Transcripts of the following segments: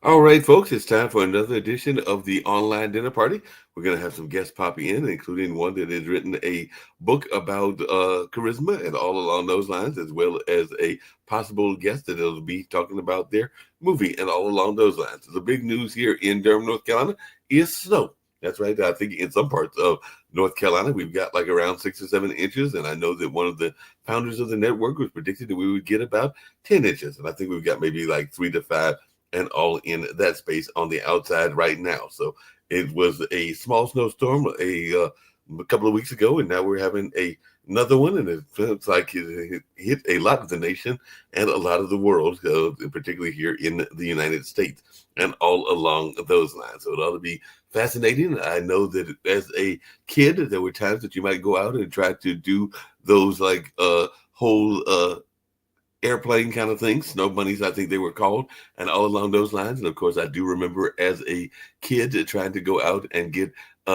All right, folks, it's time for another edition of the Online Dinner Party. We're going to have some guests pop in, including one that has written a book about charisma and all along those lines, as well as a possible guest that will be talking about their movie and all along those lines. The big news here in Durham, North Carolina is snow. That's right. I think in some parts of North Carolina, we've got like around 6 or 7 inches. And I know that one of the founders of the network was predicted that we would get about 10 inches. And I think we've got maybe like 3 to 5 and all in that space on the outside right now. So it was a small snowstorm a couple of weeks ago, and now we're having another one, and it feels like it hit a lot of the nation and a lot of the world, particularly here in the United States and all along those lines. So it ought to be fascinating. I know that as a kid, there were times that you might go out and try to do those like whole airplane kind of things, snow bunnies, I think they were called, and all along those lines. And of course, I do remember as a kid trying to go out and get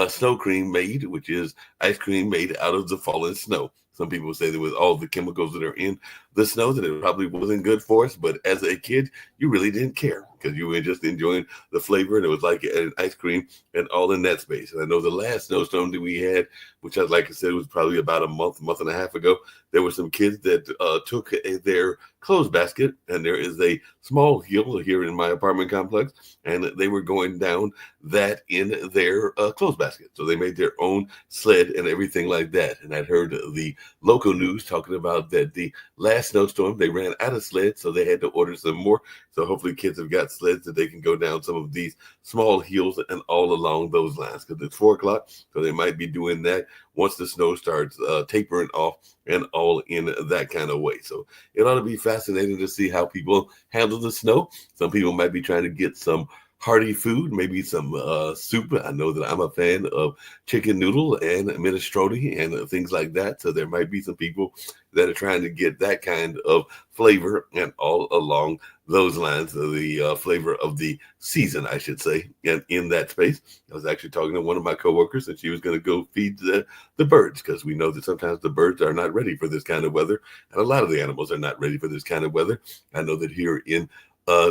snow cream made, which is ice cream made out of the fallen snow. Some people say that with all the chemicals that are in the snow, that it probably wasn't good for us. But as a kid, you really didn't care because you were just enjoying the flavor, and it was like an ice cream and all in that space. And I know the last snowstorm that we had, which like I said, was probably about a month and a half ago, there were some kids that took their clothes basket, and there is a small hill here in my apartment complex, and they were going down that in their clothes basket. So they made their own sled and everything like that. And I'd heard the local news talking about that the last snowstorm, they ran out of sleds, so they had to order some more. So hopefully kids have got sleds that they can go down some of these small hills and all along those lines, because it's 4 o'clock, so they might be doing that once the snow starts tapering off and all in that kind of way. So it ought to be fascinating to see how people handle the snow. Some people might be trying to get some hearty food, maybe some soup. I know that I'm a fan of chicken noodle and minestrone and things like that. So there might be some people that are trying to get that kind of flavor and all along those lines, the flavor of the season, I should say, and in that space. I was actually talking to one of my coworkers, and she was going to go feed the birds, because we know that sometimes the birds are not ready for this kind of weather, and a lot of the animals are not ready for this kind of weather. I know that here in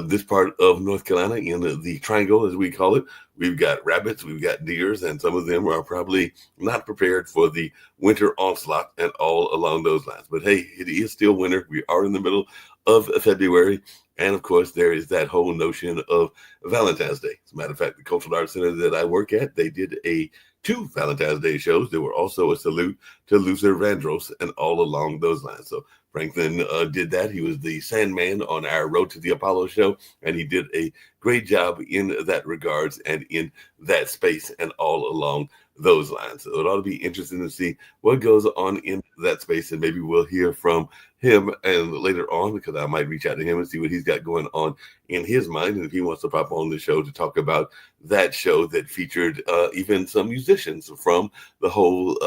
this part of North Carolina, in the triangle, as we call it, we've got rabbits, we've got deers, and some of them are probably not prepared for the winter onslaught and all along those lines. But hey, it is still winter. We are in the middle of February. And of course, there is that whole notion of Valentine's Day. As a matter of fact, the Cultural Arts Center that I work at, they did 2 Valentine's Day shows. There were also a salute to Luther Vandross and all along those lines. So Franklin did that. He was the Sandman on our Road to the Apollo show, and he did a great job in that regards and in that space and all along those lines. So it ought to be interesting to see what goes on in that space, and maybe we'll hear from him and later on, because I might reach out to him and see what he's got going on in his mind, and if he wants to pop on the show to talk about that show that featured even some musicians from the whole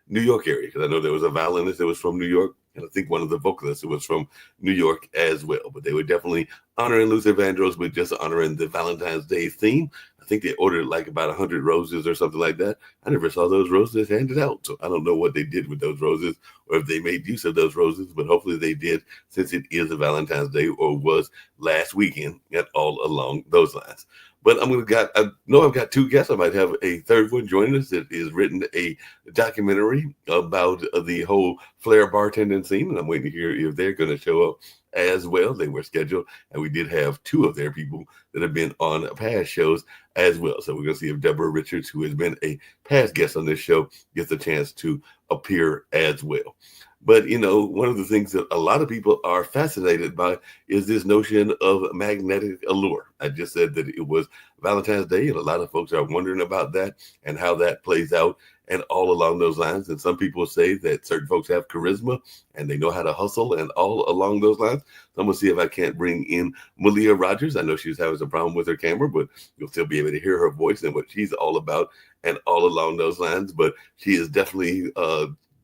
New York area, because I know there was a violinist that was from New York, and I think one of the vocalists was from New York as well. But they were definitely honoring Luther Vandross with just honoring the Valentine's Day theme. I think they ordered like about 100 roses or something like that. I never saw those roses handed out, so I don't know what they did with those roses or if they made use of those roses, but hopefully they did, since it is a Valentine's Day, or was last weekend, and all along those lines. But I know I've got 2 guests. I might have a third one joining us that is written a documentary about the whole Flair bartending scene, and I'm waiting to hear if they're going to show up as well. They were scheduled, and we did have 2 of their people that have been on past shows as well. So we're going to see if Deborah Richards, who has been a past guest on this show, gets a chance to appear as well. But, one of the things that a lot of people are fascinated by is this notion of magnetic allure. I just said that it was Valentine's Day, and a lot of folks are wondering about that and how that plays out and all along those lines. And some people say that certain folks have charisma and they know how to hustle and all along those lines. So I'm going to see if I can't bring in Malia Rogers. I know she's having some problem with her camera, but you'll still be able to hear her voice and what she's all about and all along those lines. But she is definitely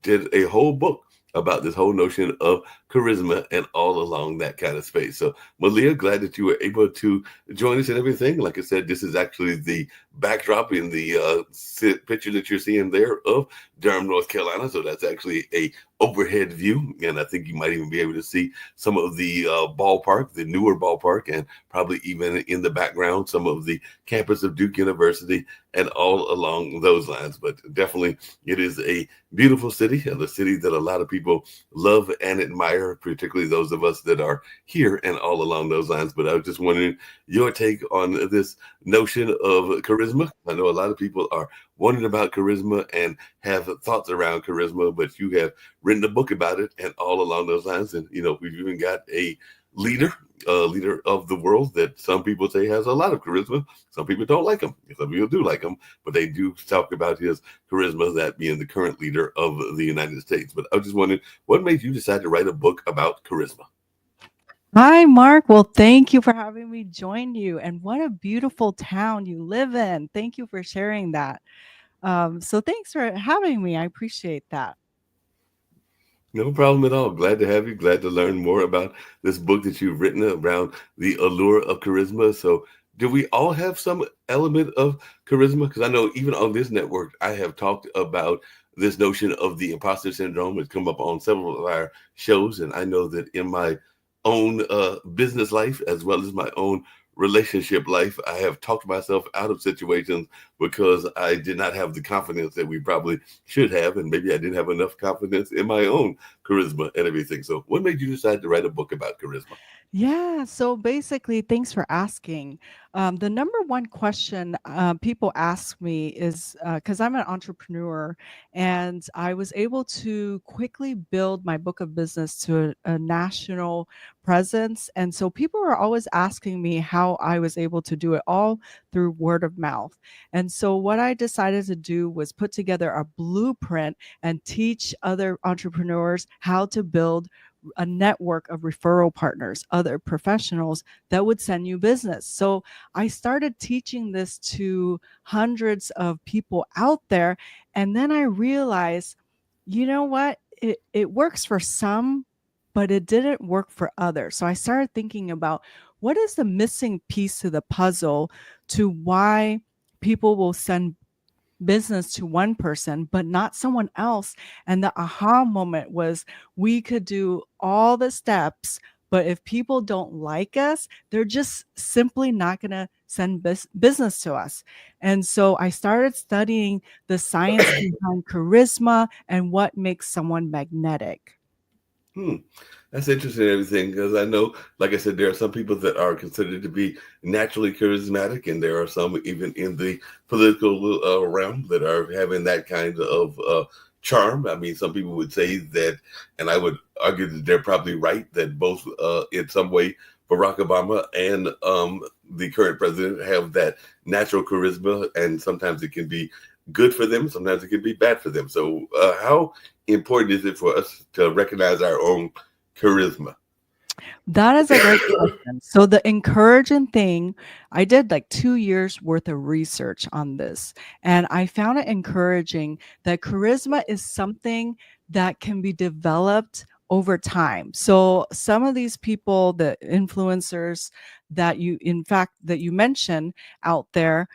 did a whole book about this whole notion of charisma and all along that kind of space. So, Malia, glad that you were able to join us and everything. Like I said, this is actually the backdrop in the picture that you're seeing there of Durham, North Carolina. So that's actually a overhead view, and I think you might even be able to see some of the ballpark, the newer ballpark, and probably even in the background some of the campus of Duke University, and all along those lines. But definitely, it is a beautiful city, and a city that a lot of people love and admire, particularly those of us that are here and all along those lines. But I was just wondering your take on this notion of charisma. I know a lot of people are wondering about charisma and have thoughts around charisma, but you have written a book about it and all along those lines. And, we've even got a leader of the world that some people say has a lot of charisma. Some people don't like him. Some people do like him, but they do talk about his charisma, that being the current leader of the United States. But I was just wondering, what made you decide to write a book about charisma? Hi, Mark. Well, thank you for having me join you. And what a beautiful town you live in. Thank you for sharing that. So, thanks for having me. I appreciate that. No problem at all. Glad to have you. Glad to learn more about this book that you've written around the allure of charisma. So, do we all have some element of charisma? Because I know even on this network, I have talked about this notion of the imposter syndrome. It's come up on several of our shows. And I know that in my own business life, as well as my own relationship life, I have talked myself out of situations because I did not have the confidence that we probably should have. And maybe I didn't have enough confidence in my own charisma and everything. So, what made you decide to write a book about charisma? Yeah, so basically, thanks for asking. The number one question people ask me is because I'm an entrepreneur and I was able to quickly build my book of business to a national presence. And so people are always asking me how I was able to do it all through word of mouth. And so what I decided to do was put together a blueprint and teach other entrepreneurs how to build a network of referral partners, other professionals that would send you business. So I started teaching this to hundreds of people out there. And then I realized, you know what? It works for some, but it didn't work for others. So I started thinking about what is the missing piece to the puzzle to why people will send business to one person, but not someone else. And the aha moment was we could do all the steps, but if people don't like us, they're just simply not going to send business to us. And so I started studying the science behind charisma and what makes someone magnetic. Hmm. That's interesting, everything, because I know, like I said, there are some people that are considered to be naturally charismatic, and there are some even in the political realm that are having that kind of charm. I mean, some people would say that, and I would argue that they're probably right, that both in some way Barack Obama and the current president have that natural charisma, and sometimes it can be good for them, sometimes it can be bad for them. So, how important is it for us to recognize our own charisma? That is a great question. So the encouraging thing, I did like 2 years worth of research on this, and I found it encouraging that charisma is something that can be developed over time. So some of these people, the influencers that you, in fact, that you mentioned out there,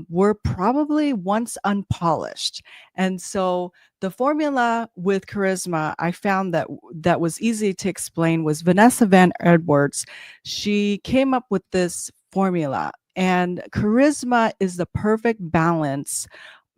were probably once unpolished. And so the formula with charisma, I found that was easy to explain was Vanessa Van Edwards. She came up with this formula, and charisma is the perfect balance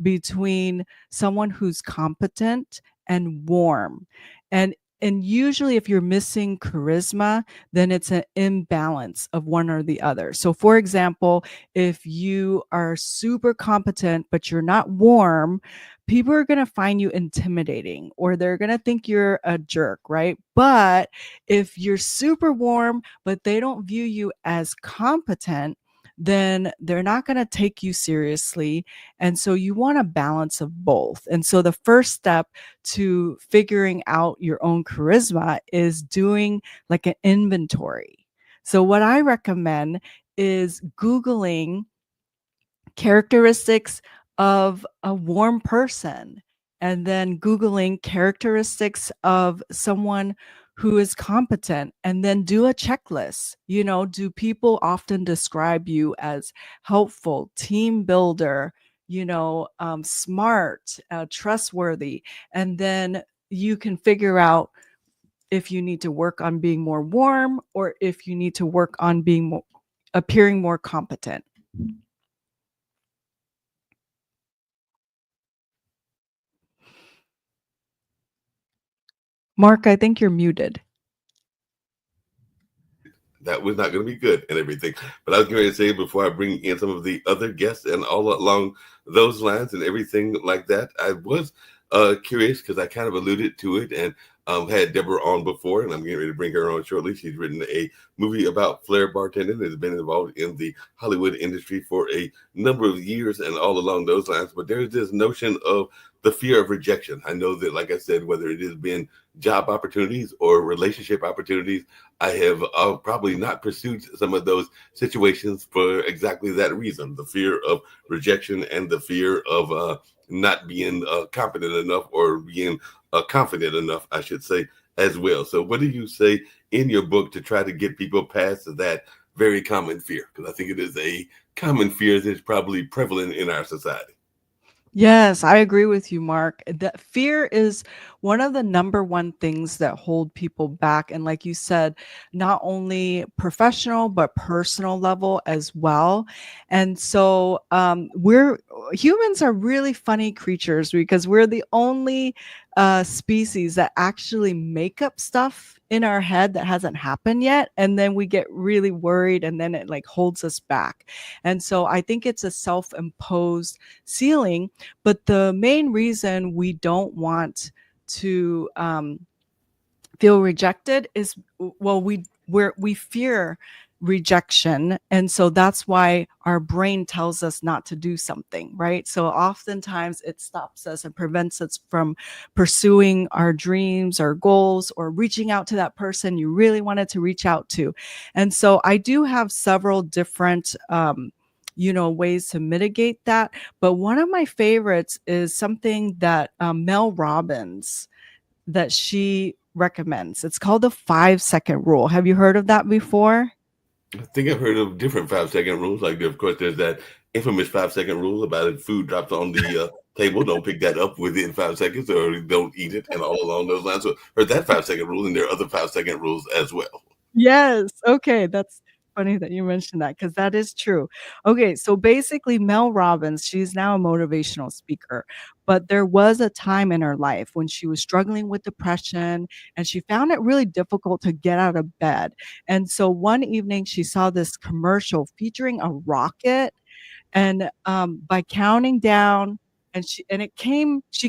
between someone who's competent and warm. And and usually if you're missing charisma, then it's an imbalance of one or the other. So for example, if you are super competent but you're not warm, people are going to find you intimidating or they're going to think you're a jerk, right? But if you're super warm but they don't view you as competent, then they're not going to take you seriously. And so you want a balance of both. And so the first step to figuring out your own charisma is doing like an inventory. So what I recommend is Googling characteristics of a warm person and then Googling characteristics of someone who is competent and then do a checklist. You know, do people often describe you as helpful, team builder, smart, trustworthy? And then you can figure out if you need to work on being more warm or if you need to work on being more appearing more competent. Mark, I think you're muted. That was not going to be good and everything. But I was going to say before I bring in some of the other guests and all along those lines and everything like that, I was curious because I kind of alluded to it and had Deborah on before, and I'm getting ready to bring her on shortly. She's written a movie about flair bartending and has been involved in the Hollywood industry for a number of years and all along those lines. But there's this notion of the fear of rejection. I know that, like I said, whether it has been job opportunities or relationship opportunities, I have probably not pursued some of those situations for exactly that reason, the fear of rejection and the fear of not being competent enough or being confident enough, I should say, as well. So what do you say in your book to try to get people past that very common fear? Because I think it is a common fear that's probably prevalent in our society. Yes, I agree with you, Mark. That fear is one of the number one things that hold people back. And like you said, not only professional, but personal level as well. And so we're humans are really funny creatures because we're the only species that actually make up stuff in our head that hasn't happened yet. And then we get really worried and then it like holds us back. And so I think it's a self-imposed ceiling, but the main reason we don't want to feel rejected is, well, we fear rejection, and so that's why our brain tells us not to do something, right? So oftentimes it stops us and prevents us from pursuing our dreams, our goals, or reaching out to that person you really wanted to reach out to. And so I do have several different ways to mitigate that. But one of my favorites is something that Mel Robbins that she recommends. It's called the 5-second rule. Have you heard of that before? I think I've heard of different 5 second rules. Like, of course, there's that infamous 5 second rule about if food drops on the table, don't pick that up within 5 seconds or don't eat it, and all along those lines. So, heard that 5 second rule, and there are other 5 second rules as well. Yes. Okay. That's funny that you mentioned that because that is true. Okay. So basically, Mel Robbins, she's now a motivational speaker, but there was a time in her life when she was struggling with depression and she found it really difficult to get out of bed. And so one evening, she saw this commercial featuring a rocket, and by counting down, and she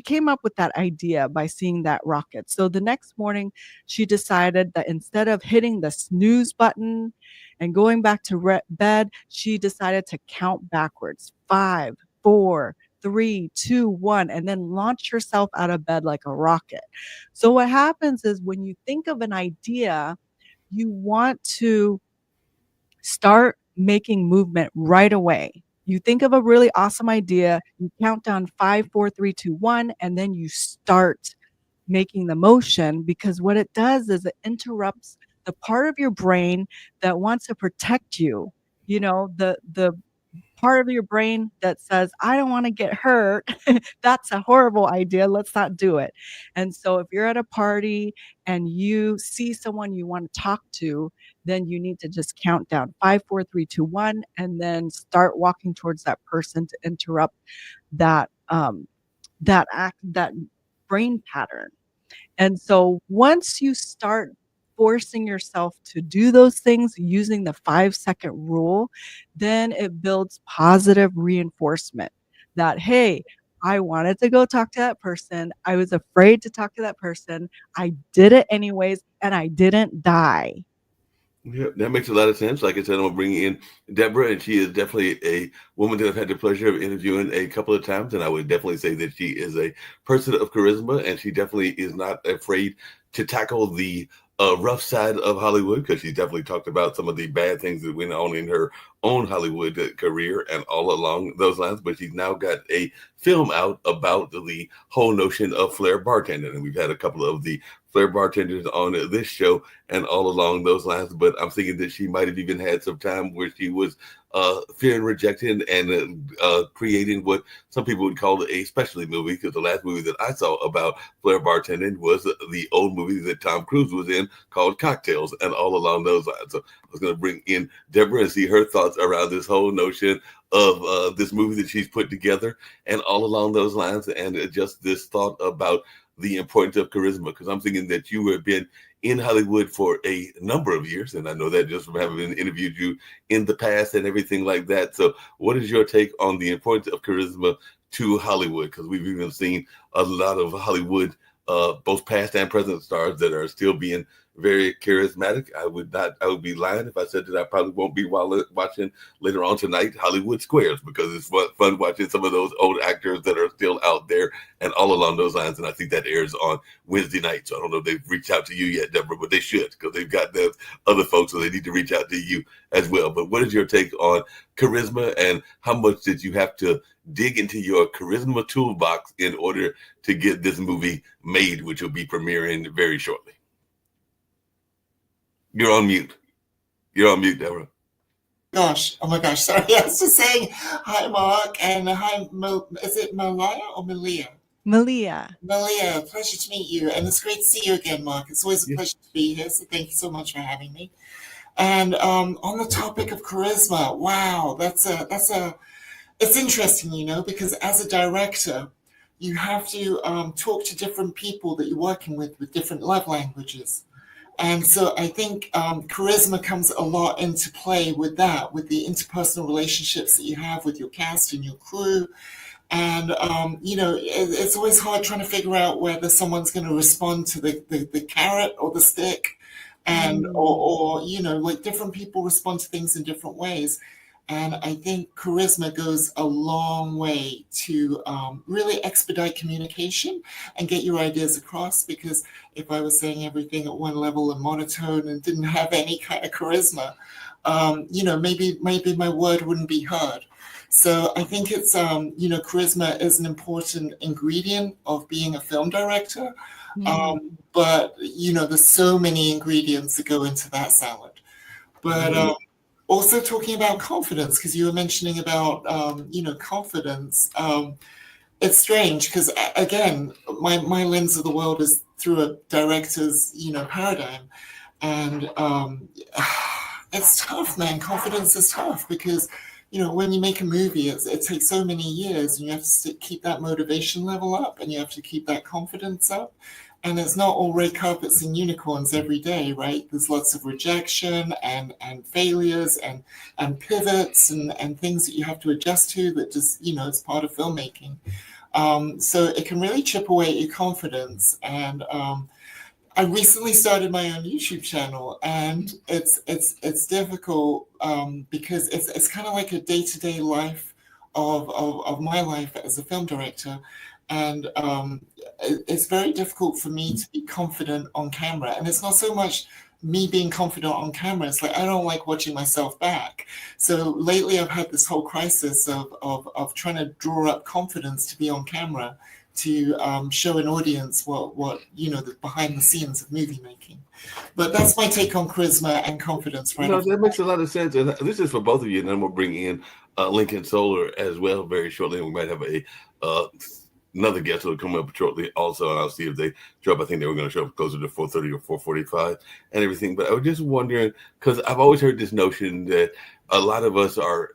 came up with that idea by seeing that rocket. So the next morning she decided that instead of hitting the snooze button and going back to bed, she decided to count backwards: 5, 4, 3, 2, 1, and then launch herself out of bed like a rocket. So what happens is when you think of an idea, you want to start making movement right away. You think of a really awesome idea, you count down 5, 4, 3, 2, 1, and then you start making the motion, because what it does is it interrupts the part of your brain that wants to protect you. The part of your brain that says, I don't want to get hurt. That's a horrible idea. Let's not do it. And so if you're at a party and you see someone you want to talk to, then you need to just count down 5, 4, 3, 2, 1, and then start walking towards that person to interrupt that brain pattern. And so once you start forcing yourself to do those things using the 5-second rule, then it builds positive reinforcement that, hey, I wanted to go talk to that person. I was afraid to talk to that person. I did it anyways, and I didn't die. Yeah, that makes a lot of sense. Like I said, I'm gonna bring in Deborah, and she is definitely a woman that I've had the pleasure of interviewing a couple of times, and I would definitely say that she is a person of charisma, and she definitely is not afraid to tackle the rough side of Hollywood because she definitely talked about some of the bad things that went on in her own Hollywood career and all along those lines, but she's now got a film out about the whole notion of flair bartending. And we've had a couple of the flair bartenders on this show and all along those lines. But I'm thinking that she might have even had some time where she was fearing rejection and creating what some people would call a specialty movie, because the last movie that I saw about flair bartending was the old movie that Tom Cruise was in called Cocktails and all along those lines. So I was going to bring in Deborah and see her thoughts around this whole notion of this movie that she's put together and all along those lines, and just this thought about the importance of charisma, because I'm thinking that you have been in Hollywood for a number of years, and I know that just from having interviewed you in the past and everything like that. So what is your take on the importance of charisma to Hollywood? Because we've even seen a lot of Hollywood, both past and present stars that are still being very charismatic. I would be lying if I said that I probably won't be watching later on tonight Hollywood Squares, because it's fun watching some of those old actors that are still out there and all along those lines. And I think that airs on Wednesday night. So I don't know if they've reached out to you yet, Deborah, but they should, because they've got those other folks, so they need to reach out to you as well. But what is your take on charisma, and how much did you have to dig into your charisma toolbox in order to get this movie made, which will be premiering very shortly? You're on mute. You're on mute, Deborah. Gosh, oh my gosh, sorry. I was just saying hi, Mark, and hi, is it Malia or Malia? Malia. Malia, pleasure to meet you, and it's great to see you again, Mark. It's always a pleasure to be here, so thank you so much for having me. And on the topic of charisma, wow, it's interesting, because as a director, you have to talk to different people that you're working with different love languages. And so I think charisma comes a lot into play with that, with the interpersonal relationships that you have with your cast and your crew. And, it's always hard trying to figure out whether someone's going to respond to the carrot or the stick. And, or, like different people respond to things in different ways. And I think charisma goes a long way to really expedite communication and get your ideas across. Because if I was saying everything at one level and monotone and didn't have any kind of charisma, maybe my word wouldn't be heard. So I think it's, charisma is an important ingredient of being a film director. But, there's so many ingredients that go into that salad. But also talking about confidence, because you were mentioning about, confidence. It's strange because, again, my lens of the world is through a director's, paradigm. And it's tough, man. Confidence is tough because, when you make a movie, it takes so many years, and you have to keep that motivation level up, and you have to keep that confidence up. And it's not all red carpets and unicorns every day, right? There's lots of rejection and failures and pivots and things that you have to adjust to that just, it's part of filmmaking. So it can really chip away at your confidence. And I recently started my own YouTube channel, and it's difficult because it's kind of like a day-to-day life of my life as a film director. And it's very difficult for me to be confident on camera. And it's not so much me being confident on camera. It's like I don't like watching myself back. So lately I've had this whole crisis of trying to draw up confidence to be on camera, to show an audience what the behind the scenes of movie making. But that's my take on charisma and confidence. Right? No, that makes a lot of sense. And this is for both of you. And then we'll bring in Lincoln Solar as well very shortly. We might have another guest will come up shortly also, and I'll see if they show up. I think they were going to show up closer to 4:30 or 4:45 and everything. But I was just wondering, because I've always heard this notion that a lot of us are,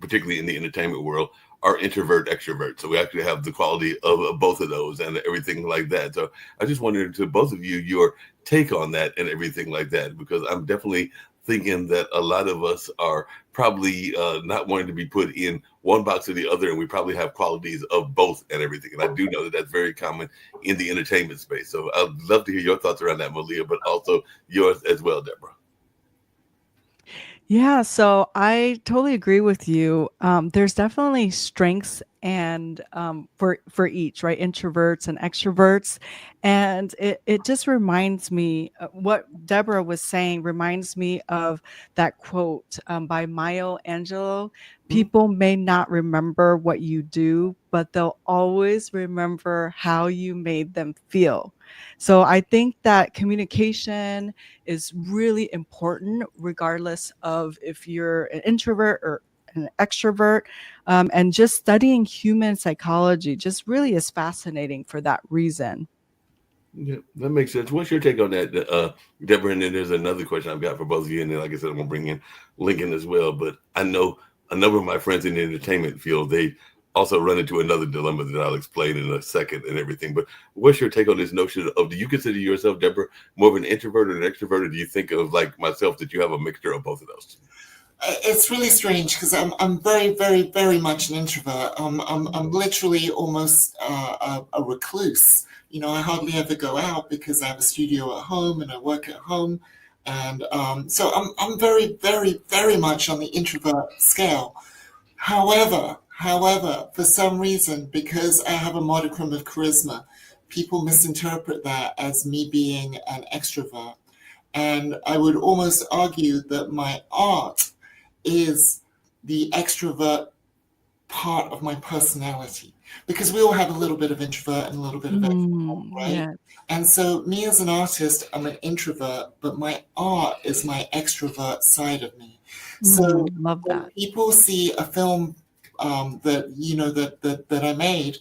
particularly in the entertainment world, are introvert extrovert. So we actually have the quality of both of those and everything like that. So I just wondered to both of you your take on that and everything like that, because I'm definitely thinking that a lot of us are probably not wanting to be put in one box or the other, and we probably have qualities of both and everything. And I do know that that's very common in the entertainment space. So I'd love to hear your thoughts around that, Malia, but also yours as well, Deborah. Yeah, so I totally agree with you. There's definitely strengths and for each, right, introverts and extroverts. And it just reminds me, what Deborah was saying reminds me of that quote by Maya Angelou. Mhm. People may not remember what you do, but they'll always remember how you made them feel. So I think that communication is really important, regardless of if you're an introvert or an extrovert. And just studying human psychology just really is fascinating for that reason. Yeah, that makes sense. What's your take on that, Deborah? And then there's another question I've got for both of you. And then, like I said, I'm going to bring in Lincoln as well. But I know a number of my friends in the entertainment field, they also run into another dilemma that I'll explain in a second and everything. But what's your take on this notion of, do you consider yourself, Deborah, more of an introvert or an extrovert? Or do you think of, like myself, that you have a mixture of both of those? It's really strange because I'm very, very, very much an introvert. I'm literally almost a recluse. I hardly ever go out because I have a studio at home and I work at home, and so I'm very, very, very much on the introvert scale. However, for some reason, because I have a modicum of charisma, people misinterpret that as me being an extrovert. And I would almost argue that my art is the extrovert part of my personality, because we all have a little bit of introvert and a little bit of extrovert, right? Yeah. And so me as an artist, I'm an introvert, but my art is my extrovert side of me. So Love when that. people see a film that I made,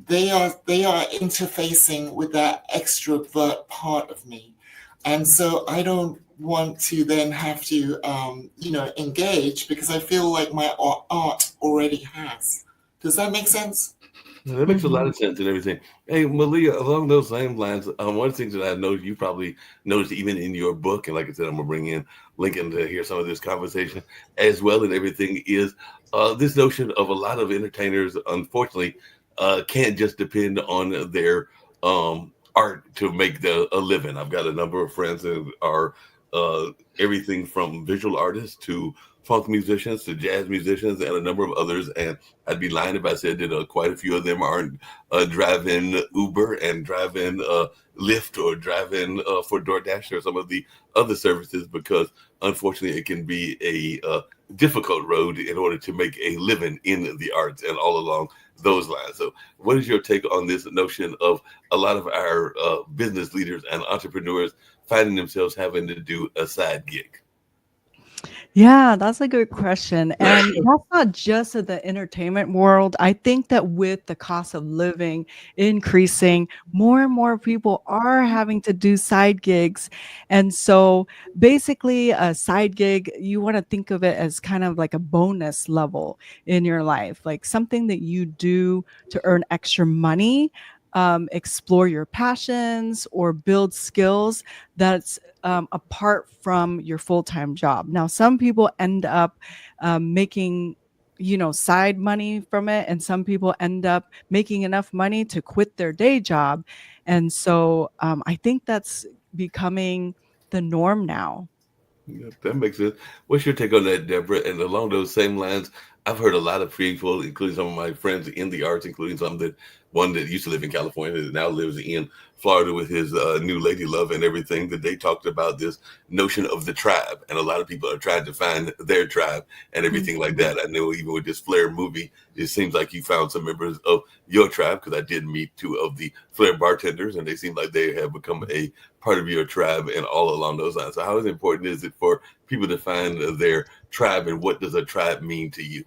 they are interfacing with that extrovert part of me. And so I don't want to then have to, engage, because I feel like my art already has. Does that make sense? Yeah, that makes a lot Mhm. of sense and everything. Hey, Malia, along those same lines, one of the things that I know you probably noticed even in your book, and like I said, I'm gonna bring in Lincoln to hear some of this conversation as well, and everything is this notion of a lot of entertainers, unfortunately, can't just depend on their art to make a living. I've got a number of friends that are everything from visual artists to funk musicians to jazz musicians and a number of others, and I'd be lying if I said that quite a few of them aren't driving Uber and driving Lyft or driving for DoorDash or some of the other services, because unfortunately it can be a difficult road in order to make a living in the arts and all along those lines. So what is your take on this notion of a lot of our business leaders and entrepreneurs finding themselves having to do a side gig? Yeah, that's a good question. And that's not just in the entertainment world. I think that with the cost of living increasing, more and more people are having to do side gigs. And so basically, a side gig, you want to think of it as kind of like a bonus level in your life, like something that you do to earn extra money. Explore your passions or build skills that's apart from your full-time job. Now, some people end up making side money from it, and some people end up making enough money to quit their day job. And so I think that's becoming the norm now. Yeah, that makes sense. What's your take on that, Deborah? And along those same lines, I've heard a lot of people, including some of my friends in the arts, including one that used to live in California that now lives in Florida with his new lady love and everything, that they talked about this notion of the tribe. And a lot of people are trying to find their tribe and everything like Mhm. that. I know even with this Flair movie, it seems like you found some members of your tribe, because I did meet two of the Flair bartenders, and they seem like they have become a part of your tribe and all along those lines. So how important is it for people to find their tribe, and what does a tribe mean to you?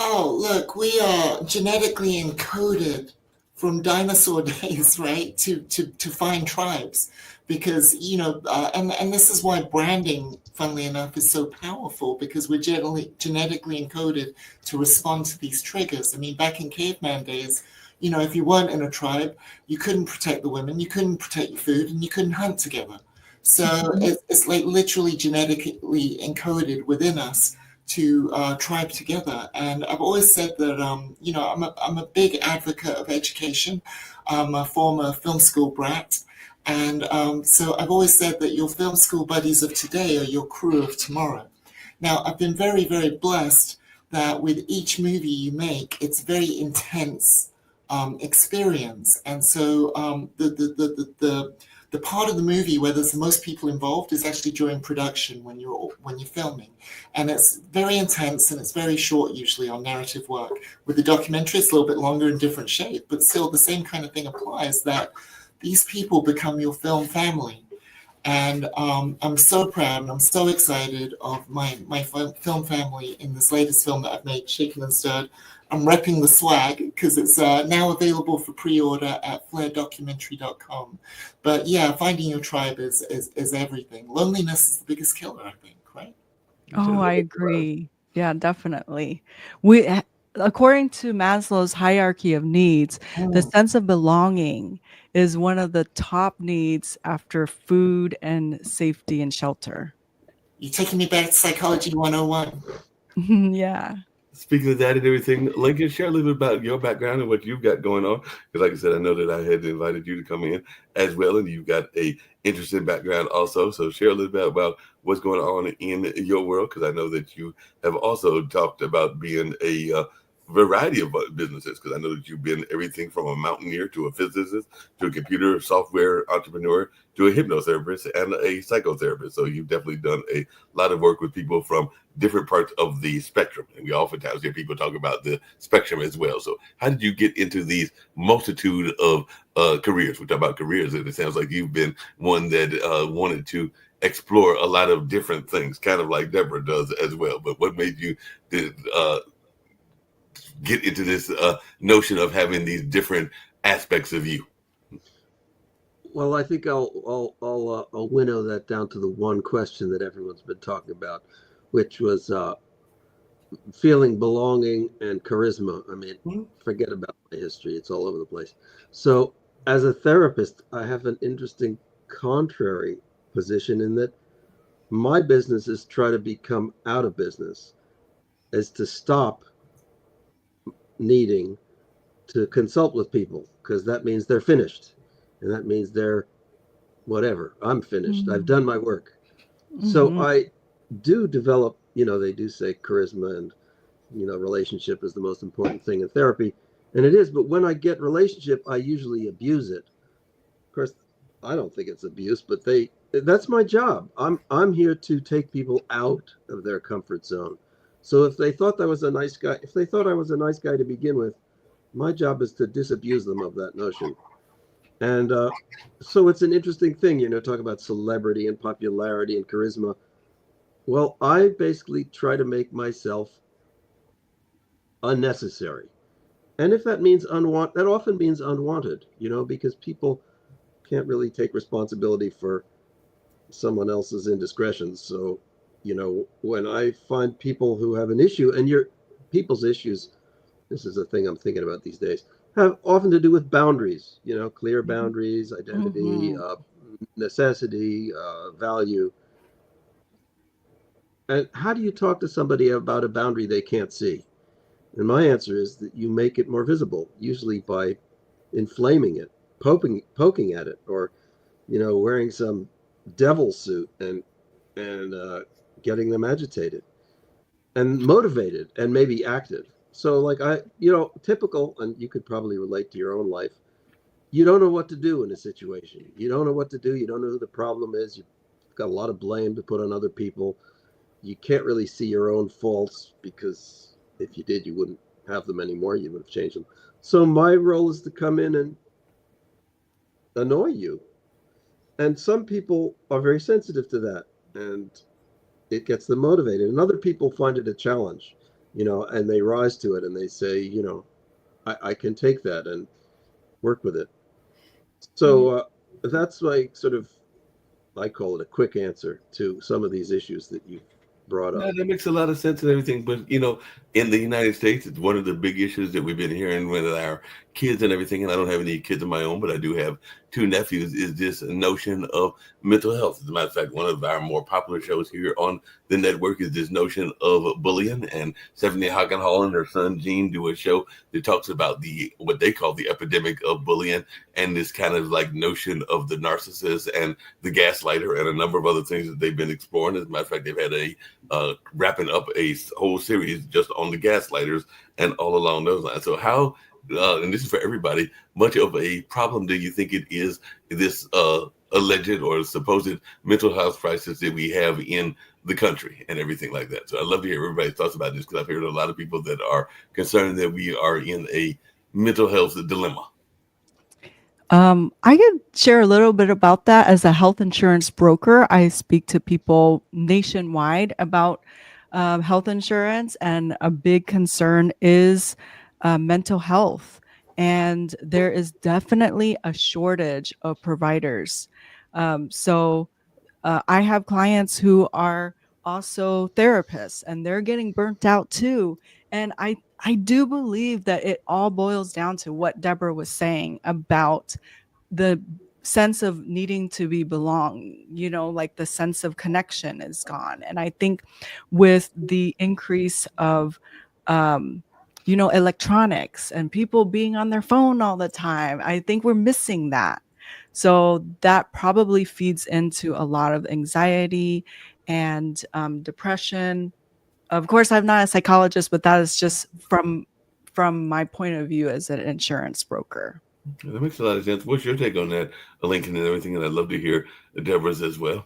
Oh, look, we are genetically encoded from dinosaur days, right? To find tribes, because and this is why branding, funnily enough, is so powerful, because we're genetically encoded to respond to these triggers. I mean, back in caveman days, if you weren't in a tribe, you couldn't protect the women, you couldn't protect your food, and you couldn't hunt together. So Mhm. it's like literally genetically encoded within us to tribe together. And I've always said that, I'm a big advocate of education. I'm a former film school brat. And so I've always said that your film school buddies of today are your crew of tomorrow. Now, I've been very, very blessed that with each movie you make, it's very intense experience. And so the part of the movie where there's the most people involved is actually during production when you're filming, and it's very intense and it's very short usually on narrative work. With the documentary, it's a little bit longer and different shape, but still the same kind of thing applies, that these people become your film family. And I'm so proud and I'm so excited of my film family in this latest film that I've made, Shaken and Stirred. I'm repping the swag because it's now available for pre-order at flairdocumentary.com. But yeah, finding your tribe is everything. Loneliness is the biggest killer, I think, right? Oh, I agree. Yeah, definitely. We, according to Maslow's hierarchy of needs, the sense of belonging is one of the top needs after food and safety and shelter. You're taking me back to Psychology 101. Yeah. Speaking of that and everything, Lincoln, share a little bit about your background and what you've got going on. Because like I said, I know that I had invited you to come in as well, and you've got a interesting background also. So share a little bit about what's going on in your world, because I know that you have also talked about being a variety of businesses, because I know that you've been everything from a mountaineer to a physicist to a computer software entrepreneur to a hypnotherapist and a psychotherapist. So you've definitely done a lot of work with people from different parts of the spectrum. And we oftentimes hear people talk about the spectrum as well. So how did you get into these multitude of careers? We talk about careers, and it sounds like you've been one that wanted to explore a lot of different things, kind of like Deborah does as well. But what made you get into this notion of having these different aspects of you? Well, I think I'll winnow that down to the one question that everyone's been talking about, which was feeling belonging and charisma. I mean, forget about my history. It's all over the place. So as a therapist, I have an interesting contrary position in that my business is try to become out of business, is to stop needing to consult with people, because that means they're finished. And that means they're whatever. I'm finished. I've done my work. So I do develop, they do say charisma and, relationship is the most important thing in therapy. And it is. But when I get relationship, I usually abuse it. Of course, I don't think it's abuse, but that's my job. I'm here to take people out of their comfort zone. So if they thought I was a nice guy to begin with, my job is to disabuse them of that notion. And so it's an interesting thing, talk about celebrity and popularity and charisma. Well, I basically try to make myself unnecessary. And if that means unwanted, that often means unwanted, because people can't really take responsibility for someone else's indiscretions. So, when I find people who have an issue, and people's issues, this is a thing I'm thinking about these days, have often to do with boundaries, clear boundaries, identity, necessity, value. And how do you talk to somebody about a boundary they can't see? And my answer is that you make it more visible, usually by inflaming it, poking at it, or, wearing some devil suit and getting them agitated and motivated and maybe active. So like typical, and you could probably relate to your own life. You don't know what to do in a situation. You don't know what to do. You don't know who the problem is. You've got a lot of blame to put on other people. You can't really see your own faults, because if you did, you wouldn't have them anymore. You would have changed them. So my role is to come in and annoy you. And some people are very sensitive to that, and it gets them motivated. And other people find it a challenge. And they rise to it and they say, I can take that and work with it. So that's my I call it a quick answer to some of these issues that you brought up. Yeah, that makes a lot of sense and everything. But, in the United States, it's one of the big issues that we've been hearing with our kids and everything. And I don't have any kids of my own, but I do have two nephews, is this notion of mental health. As a matter of fact, one of our more popular shows here on the network is this notion of bullying. And Stephanie Hockenhall and her son, Gene, do a show that talks about what they call the epidemic of bullying, and this kind of like notion of the narcissist and the gaslighter and a number of other things that they've been exploring. As a matter of fact, they've had a wrapping up a whole series just on the gaslighters and all along those lines. So how, and this is for everybody, much of a problem do you think it is, this alleged or supposed mental health crisis that we have in the country and everything like that? So I'd love to hear everybody's thoughts about this, because I've heard a lot of people that are concerned that we are in a mental health dilemma. I can share a little bit about that. As a health insurance broker, I speak to people nationwide about health insurance, and a big concern is mental health. And there is definitely a shortage of providers. So I have clients who are also therapists, and they're getting burnt out too. And I do believe that it all boils down to what Deborah was saying about the sense of needing to be belong, like the sense of connection is gone. And I think with the increase of electronics and people being on their phone all the time, I think we're missing that. So that probably feeds into a lot of anxiety and depression. Of course, I'm not a psychologist, but that is just from my point of view as an insurance broker. That makes a lot of sense. What's your take on that, Lincoln, and everything? And I'd love to hear Deborah's as well.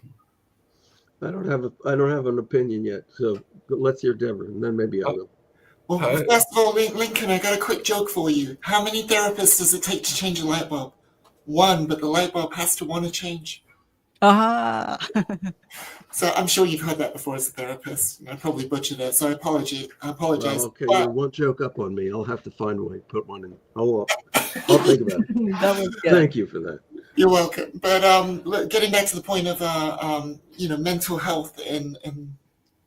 I don't have an opinion yet, so let's hear Deborah, and then maybe I will. Well, first of all, Lincoln, I got a quick joke for you. How many therapists does it take to change a light bulb? One, but the light bulb has to want to change. So I'm sure you've heard that before as a therapist. I probably butchered it, so I apologize. Well, okay, you won't joke up on me. I'll have to find one, put one in. I'll think about it. That was good. Thank you for that. You're welcome. But getting back to the point of mental health in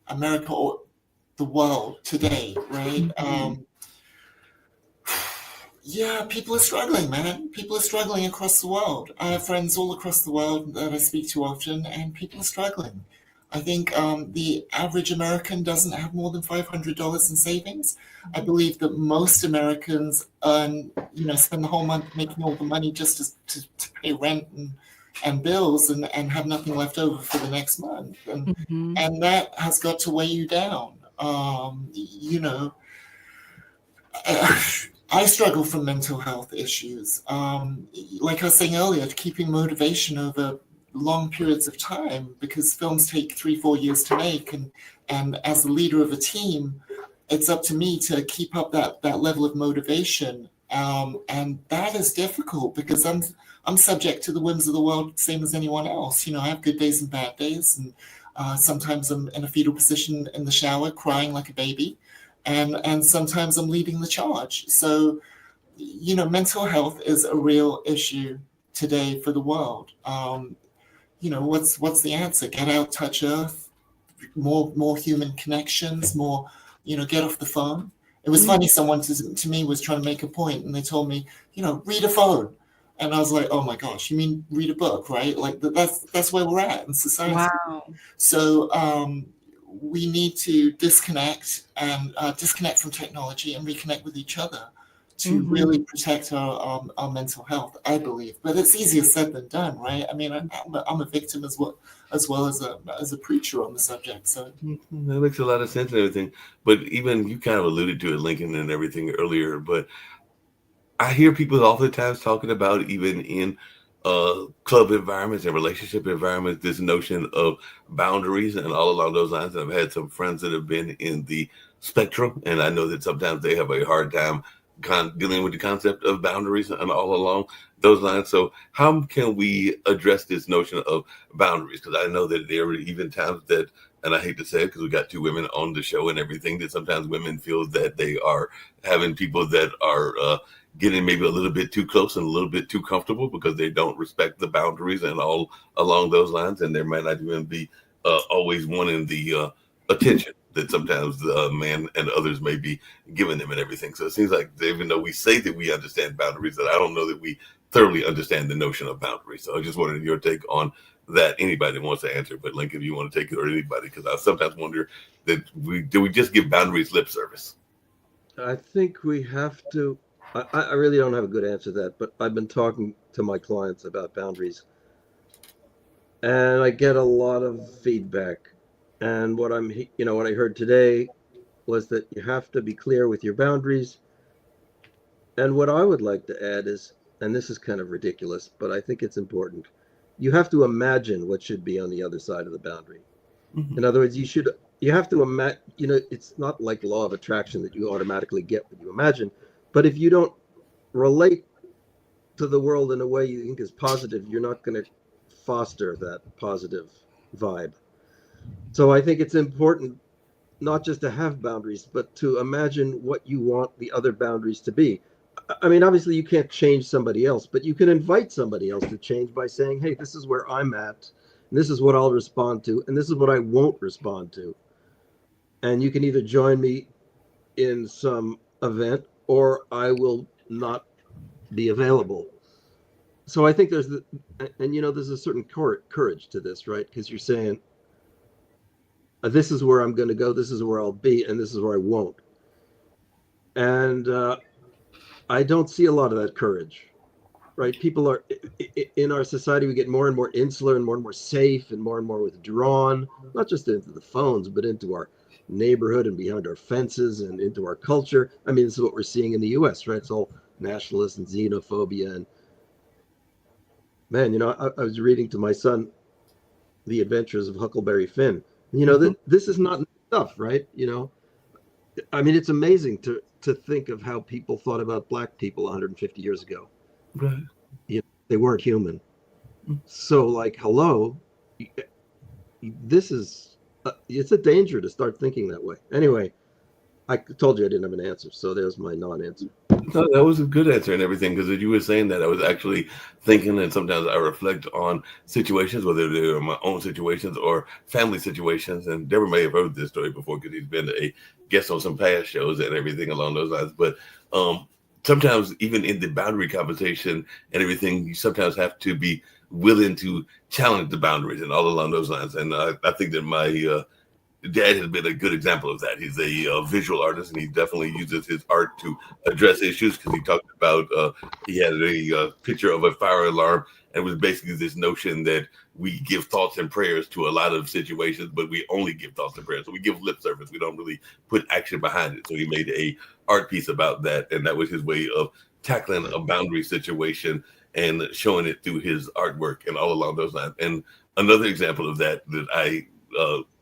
America or the world today, right? Yeah, people are struggling, man. People are struggling across the world. I have friends all across the world that I speak to often, and people are struggling. I think the average American doesn't have more than $500 in savings. I believe that most Americans earn, spend the whole month making all the money just to pay rent and bills and have nothing left over for the next month. And that has got to weigh you down. I struggle from mental health issues. Like I was saying earlier, keeping motivation over long periods of time, because films take 3-4 years to make, and as the leader of a team, it's up to me to keep up that level of motivation, and that is difficult because I'm subject to the whims of the world, same as anyone else. I have good days and bad days, and sometimes I'm in a fetal position in the shower crying like a baby, and sometimes I'm leading the charge. So mental health is a real issue today for the world. What's the answer? Get out, touch earth, more human connections, more, get off the phone. It was funny, someone to me was trying to make a point, and they told me, read a phone. And I was like, oh my gosh, you mean read a book, right? Like that's where we're at in society. Wow. So we need to disconnect from technology and reconnect with each other to really protect our mental health, I believe. But it's easier said than done, right? I mean, I'm a victim as well as a preacher on the subject. So that makes a lot of sense and everything. But even you kind of alluded to it, Lincoln, and everything earlier. But I hear people all the time talking about, even in club environments and relationship environments, this notion of boundaries and all along those lines. And I've had some friends that have been in the spectrum, and I know that sometimes they have a hard time dealing with the concept of boundaries and all along those lines. So how can we address this notion of boundaries? Because I know that there are even times that, and I hate to say it because we got 2 women on the show and everything, that sometimes women feel that they are having people that are getting maybe a little bit too close and a little bit too comfortable because they don't respect the boundaries and all along those lines. And there might not even be always wanting the attention that sometimes the man and others may be giving them and everything. So it seems like even though we say that we understand boundaries, that I don't know that we thoroughly understand the notion of boundaries. So I just wanted your take on that. Anybody wants to answer, but Lincoln, if you want to take it, or anybody, because I sometimes wonder that do we just give boundaries lip service? I think we have to. I really don't have a good answer to that, but I've been talking to my clients about boundaries, and I get a lot of feedback And what what I heard today was that you have to be clear with your boundaries. And what I would like to add is, and this is kind of ridiculous, but I think it's important. You have to imagine what should be on the other side of the boundary. Mhm. In other words, you have to imagine, it's not like law of attraction that you automatically get what you imagine. But if you don't relate to the world in a way you think is positive, you're not going to foster that positive vibe. So I think it's important not just to have boundaries, but to imagine what you want the other boundaries to be. I mean, obviously, you can't change somebody else, but you can invite somebody else to change by saying, hey, this is where I'm at, and this is what I'll respond to, and this is what I won't respond to. And you can either join me in some event or I will not be available. So I think there's a certain courage to this, right? Because you're saying, this is where I'm going to go, this is where I'll be, and this is where I won't. And I don't see a lot of that courage, right? People are in our society, we get more and more insular and more safe and more withdrawn, not just into the phones, but into our neighborhood and behind our fences and into our culture. I mean, this is what we're seeing in the US, right? It's all nationalist and xenophobia. And man, I was reading to my son The Adventures of Huckleberry Finn. Mhm. This is not stuff, right? I mean, it's amazing to think of how people thought about black people 150 years ago. Right. They weren't human. Mm. So, like, hello, this is it's a danger to start thinking that way. Anyway, I told you I didn't have an answer, so there's my non-answer. No, that was a good answer and everything, because as you were saying that, I was actually thinking, and sometimes I reflect on situations, whether they're my own situations or family situations. And Deborah may have heard this story before because he's been a guest on some past shows and everything along those lines. But sometimes, even in the boundary conversation and everything, you sometimes have to be willing to challenge the boundaries and all along those lines. And I think that my dad has been a good example of that. He's a visual artist, and he definitely uses his art to address issues. Because he talked about he had a picture of a fire alarm, and it was basically this notion that we give thoughts and prayers to a lot of situations, but we only give thoughts and prayers. So we give lip service. We don't really put action behind it. So he made a art piece about that, and that was his way of tackling a boundary situation and showing it through his artwork and all along those lines. And another example of that I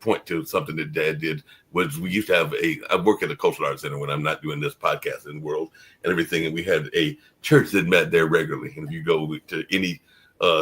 point to something that Dad did was we used to have I work at a cultural arts center when I'm not doing this podcast in the world and everything. And we had a church that met there regularly. And if you go to any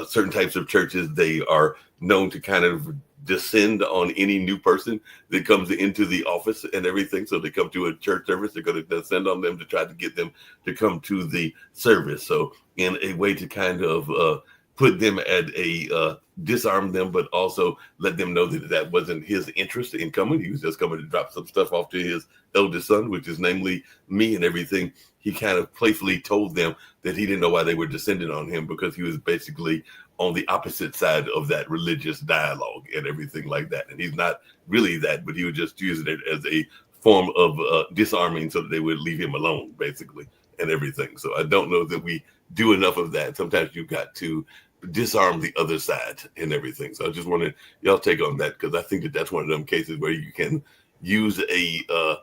certain types of churches, they are known to kind of descend on any new person that comes into the office and everything. So they come to a church service, they're going to descend on them to try to get them to come to the service. So in a way to kind of put them at a disarm them, but also let them know that that wasn't his interest in coming. He was just coming to drop some stuff off to his eldest son, which is namely me and everything. He kind of playfully told them that he didn't know why they were descending on him, because he was basically on the opposite side of that religious dialogue and everything like that. And he's not really that, but he was just using it as a form of disarming so that they would leave him alone, basically, and everything. So I don't know that we do enough of that. Sometimes you've got to disarm the other side and everything. So I just wanted y'all take on that, because I think that that's one of them cases where you can use a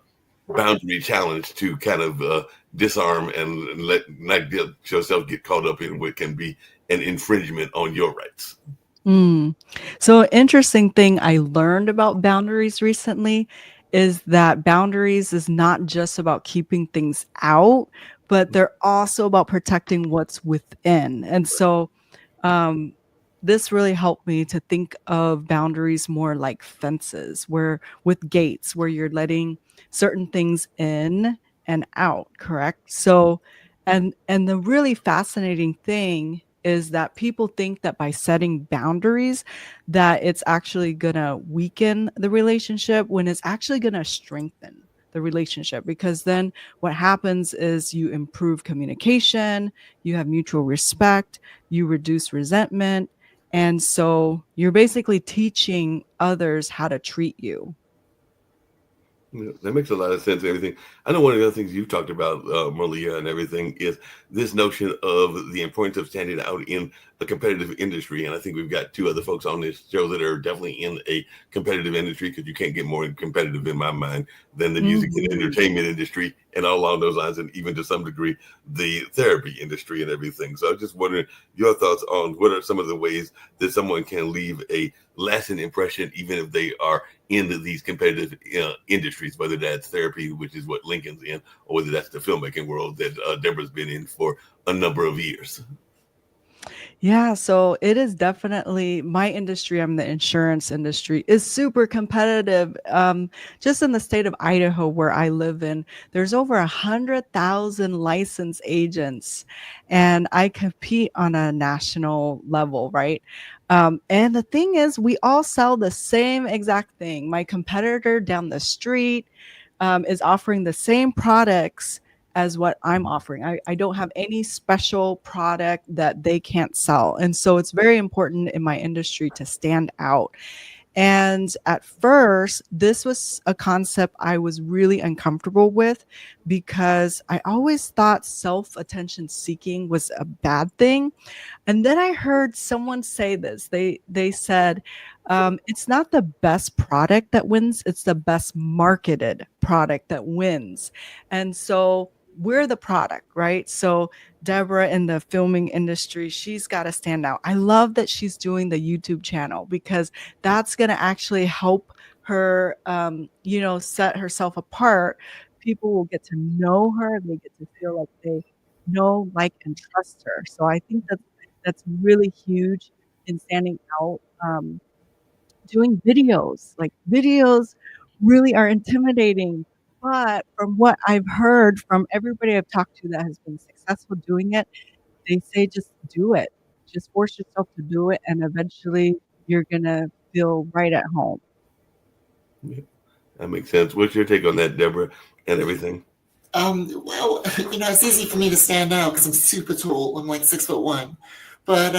boundary challenge to kind of disarm and let not get yourself get caught up in what can be an infringement on your rights. So, interesting thing I learned about boundaries recently is that boundaries is not just about keeping things out, but they're also about protecting what's within. And so, um, this really helped me to think of boundaries more like fences, where with gates, where you're letting certain things in and out, correct? So, and the really fascinating thing is that people think that by setting boundaries that it's actually going to weaken the relationship, when it's actually going to strengthen the relationship, because then what happens is you improve communication, you have mutual respect, you reduce resentment, and so you're basically teaching others how to treat you. Yeah, that makes a lot of sense and everything. I know one of the other things you've talked about, Malia, and everything is this notion of the importance of standing out in a competitive industry. And I think we've got two other folks on this show that are definitely in a competitive industry, because you can't get more competitive in my mind than the music and entertainment industry and all along those lines, and even to some degree the therapy industry and everything. So I was just wondering your thoughts on what are some of the ways that someone can leave a lasting impression, even if they are in these competitive industries, whether that's therapy, which is what Lincoln's in, or whether that's the filmmaking world that Deborah's been in for a number of years. Yeah, so it is definitely my industry. I'm the insurance industry is super competitive. Just in the state of Idaho, where I live in, there's over 100,000 licensed agents, and I compete on a national level, right? And the thing is, we all sell the same exact thing. My competitor down the street is offering the same products as what I'm offering. I don't have any special product that they can't sell. And so it's very important in my industry to stand out. And at first, this was a concept I was really uncomfortable with, because I always thought self-attention seeking was a bad thing. And then I heard someone say this. They said, it's not the best product that wins, it's the best marketed product that wins. And so we're the product, right? So Deborah in the filming industry, she's got to stand out. I love that she's doing the YouTube channel, because that's going to actually help her, set herself apart. People will get to know her. They get to feel like they know, like, and trust her. So I think that's really huge in standing out. Doing videos, like, videos really are intimidating. But from what I've heard from everybody I've talked to that has been successful doing it, they say just do it. Just force yourself to do it, and eventually you're going to feel right at home. Yeah, that makes sense. What's your take on that, Deborah, and everything? Well, it's easy for me to stand out because I'm super tall. I'm like 6'1", but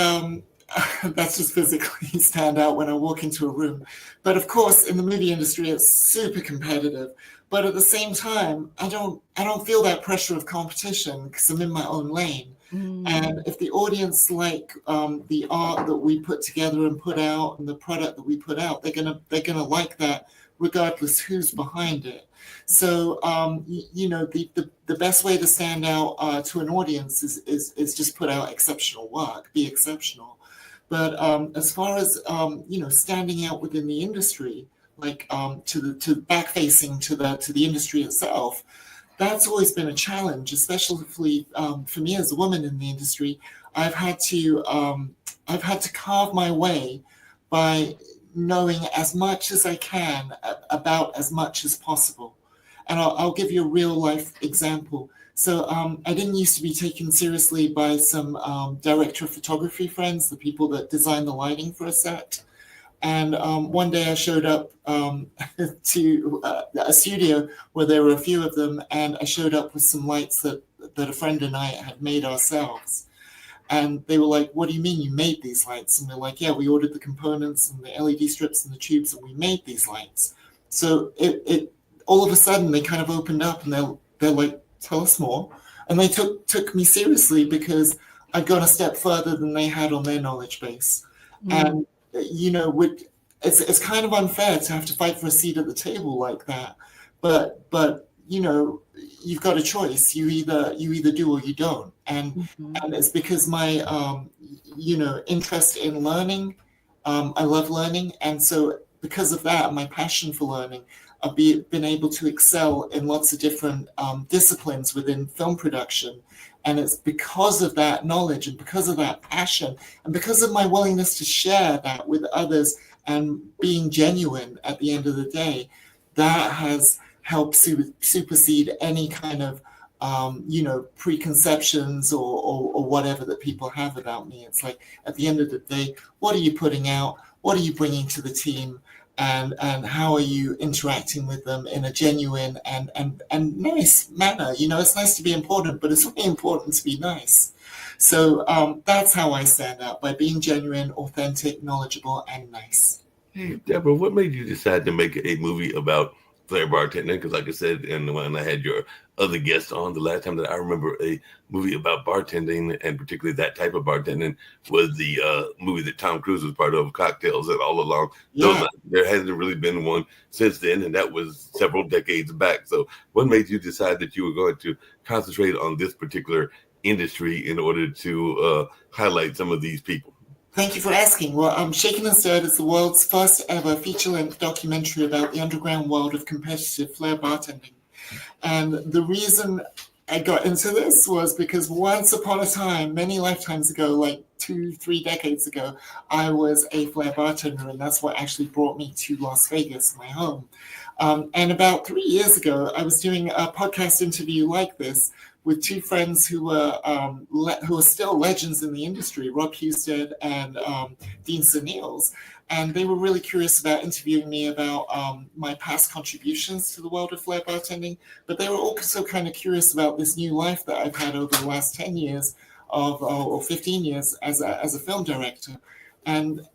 that's just physically stand out when I walk into a room. But of course, in the movie industry, it's super competitive. But at the same time, I don't feel that pressure of competition because I'm in my own lane. And if the audience like the art that we put together and put out, and the product that we put out, they're gonna like that regardless who's behind it. So the best way to stand out to an audience is just put out exceptional work, be exceptional. But as far as standing out within the industry, like to back facing to the industry itself, that's always been a challenge, especially for me as a woman in the industry. I've had to carve my way by knowing as much as I can about as much as possible. And I'll give you a real life example. So I didn't used to be taken seriously by some director of photography friends, the people that design the lighting for a set. And one day I showed up to a studio where there were a few of them, and I showed up with some lights that a friend and I had made ourselves. And they were like, "What do you mean you made these lights?" And we're like, "Yeah, we ordered the components and the LED strips and the tubes, and we made these lights." So it all of a sudden they kind of opened up, and they're like, "Tell us more." And they took me seriously because I'd gone a step further than they had on their knowledge base. And it's kind of unfair to have to fight for a seat at the table like that. But you've got a choice. You either do or you don't. And it's because my interest in learning, I love learning, and so because of that, my passion for learning, I've been able to excel in lots of different disciplines within film production. And it's because of that knowledge and because of that passion and because of my willingness to share that with others and being genuine at the end of the day, that has helped supersede any kind of preconceptions or whatever that people have about me. It's like, at the end of the day, what are you putting out? What are you bringing to the team? And how are you interacting with them in a genuine and nice manner? It's nice to be important, but it's really important to be nice. So that's how I stand out, by being genuine, authentic, knowledgeable, and nice. Hey, Deborah, what made you decide to make a movie about flair bartending, because like I said, and when I had your other guests on, the last time that I remember a movie about bartending, and particularly that type of bartending, was the movie that Tom Cruise was part of, Cocktails. And all along those lines, there hasn't really been one since then, and that was several decades back. So what made you decide that you were going to concentrate on this particular industry in order to highlight some of these people? Thank you for asking. Well, Shaken and Stirred is the world's first ever feature-length documentary about the underground world of competitive flair bartending. And the reason I got into this was because once upon a time, many lifetimes ago, like 2-3 decades ago, I was a flair bartender, and that's what actually brought me to Las Vegas, my home. And about 3 years ago, I was doing a podcast interview like this with two friends who were still legends in the industry, Rob Husted and Dean Senils. And they were really curious about interviewing me about my past contributions to the world of flair bartending. But they were also kind of curious about this new life that I've had over the last 10 years or 15 years as a film director. And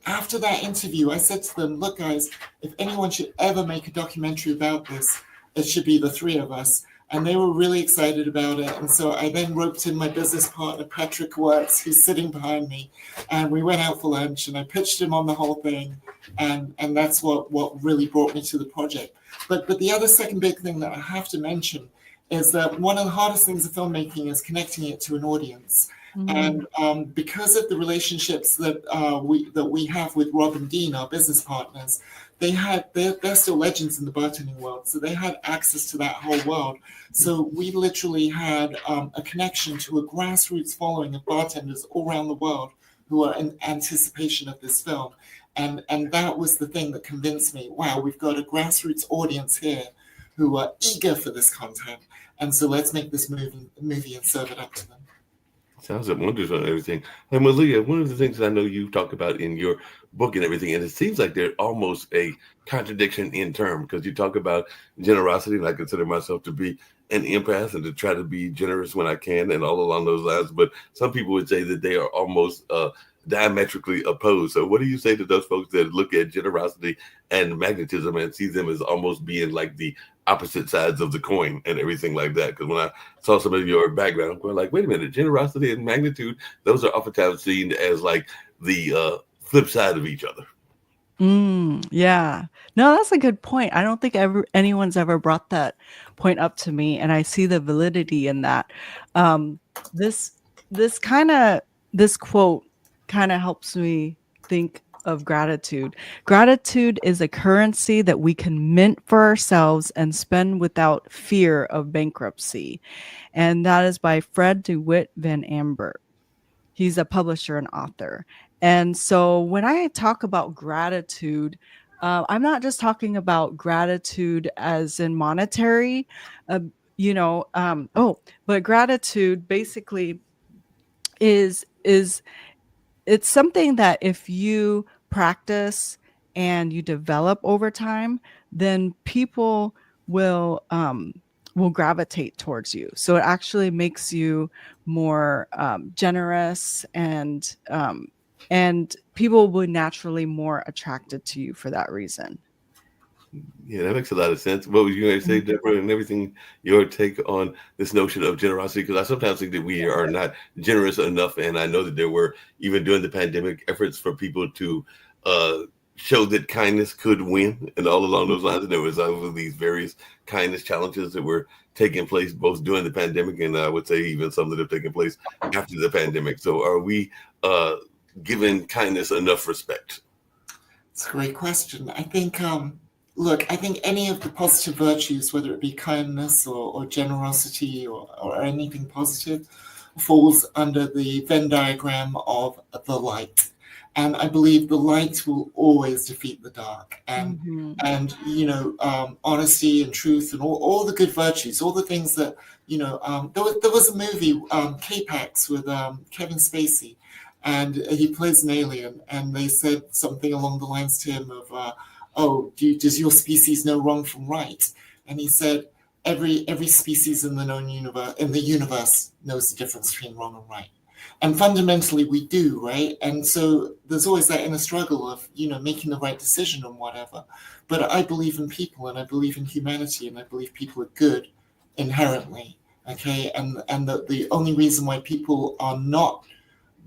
after that interview, I said to them, look, guys, if anyone should ever make a documentary about this, it should be the three of us. And they were really excited about it. And so I then roped in my business partner, Patrick Wertz, who's sitting behind me. And we went out for lunch and I pitched him on the whole thing. And that's what really brought me to the project. But the other second big thing that I have to mention is that one of the hardest things of filmmaking is connecting it to an audience. Mm-hmm. And because of the relationships that we have with Rob and Dean, our business partners, they're still legends in the bartending world, so they had access to that whole world. So we literally had a connection to a grassroots following of bartenders all around the world who are in anticipation of this film, and that was the thing that convinced me. Wow, we've got a grassroots audience here who are eager for this content, and so let's make this movie and serve it up to them. Sounds like wonders on everything. Hey, Malia, one of the things that I know you talk about in your book and everything, and it seems like there's almost a contradiction in term, because you talk about generosity, and I consider myself to be an empath and to try to be generous when I can and all along those lines. But some people would say that they are almost diametrically opposed. So what do you say to those folks that look at generosity and magnetism and see them as almost being like the opposite sides of the coin and everything like that? Because when I saw some of your background, I'm going like, wait a minute, generosity and magnitude, those are oftentimes seen as like the flip side of each other. Yeah. No, that's a good point. I don't think anyone's ever brought that point up to me, and I see the validity in that. This quote kind of helps me think of gratitude. Gratitude is a currency that we can mint for ourselves and spend without fear of bankruptcy. And that is by Fred DeWitt Van Ambert. He's a publisher and author. And so when I talk about gratitude, I'm not just talking about gratitude as in monetary, but gratitude basically is it's something that if you practice and you develop over time, then people will gravitate towards you. So it actually makes you more generous, and people will be naturally more attracted to you for that reason. Yeah, that makes a lot of sense. What was you going to say, Deborah, and everything, your take on this notion of generosity? Because I sometimes think that we are not generous enough. And I know that there were, even during the pandemic, efforts for people to show that kindness could win and all along those lines. And there was these various kindness challenges that were taking place both during the pandemic and I would say even some that have taken place after the pandemic. So are we giving kindness enough respect? It's a great question. I think I think any of the positive virtues, whether it be kindness or generosity or anything positive, falls under the Venn diagram of the light. And I believe the light will always defeat the dark. And honesty and truth and all the good virtues, all the things that, there was a movie, K-Pax, with Kevin Spacey, and he plays an alien, and they said something along the lines to him of, does your species know wrong from right? And he said, every species in the known universe knows the difference between wrong and right. And fundamentally we do, right? And so there's always that inner struggle of, making the right decision on whatever. But I believe in people, and I believe in humanity, and I believe people are good inherently. Okay. And the only reason why people are not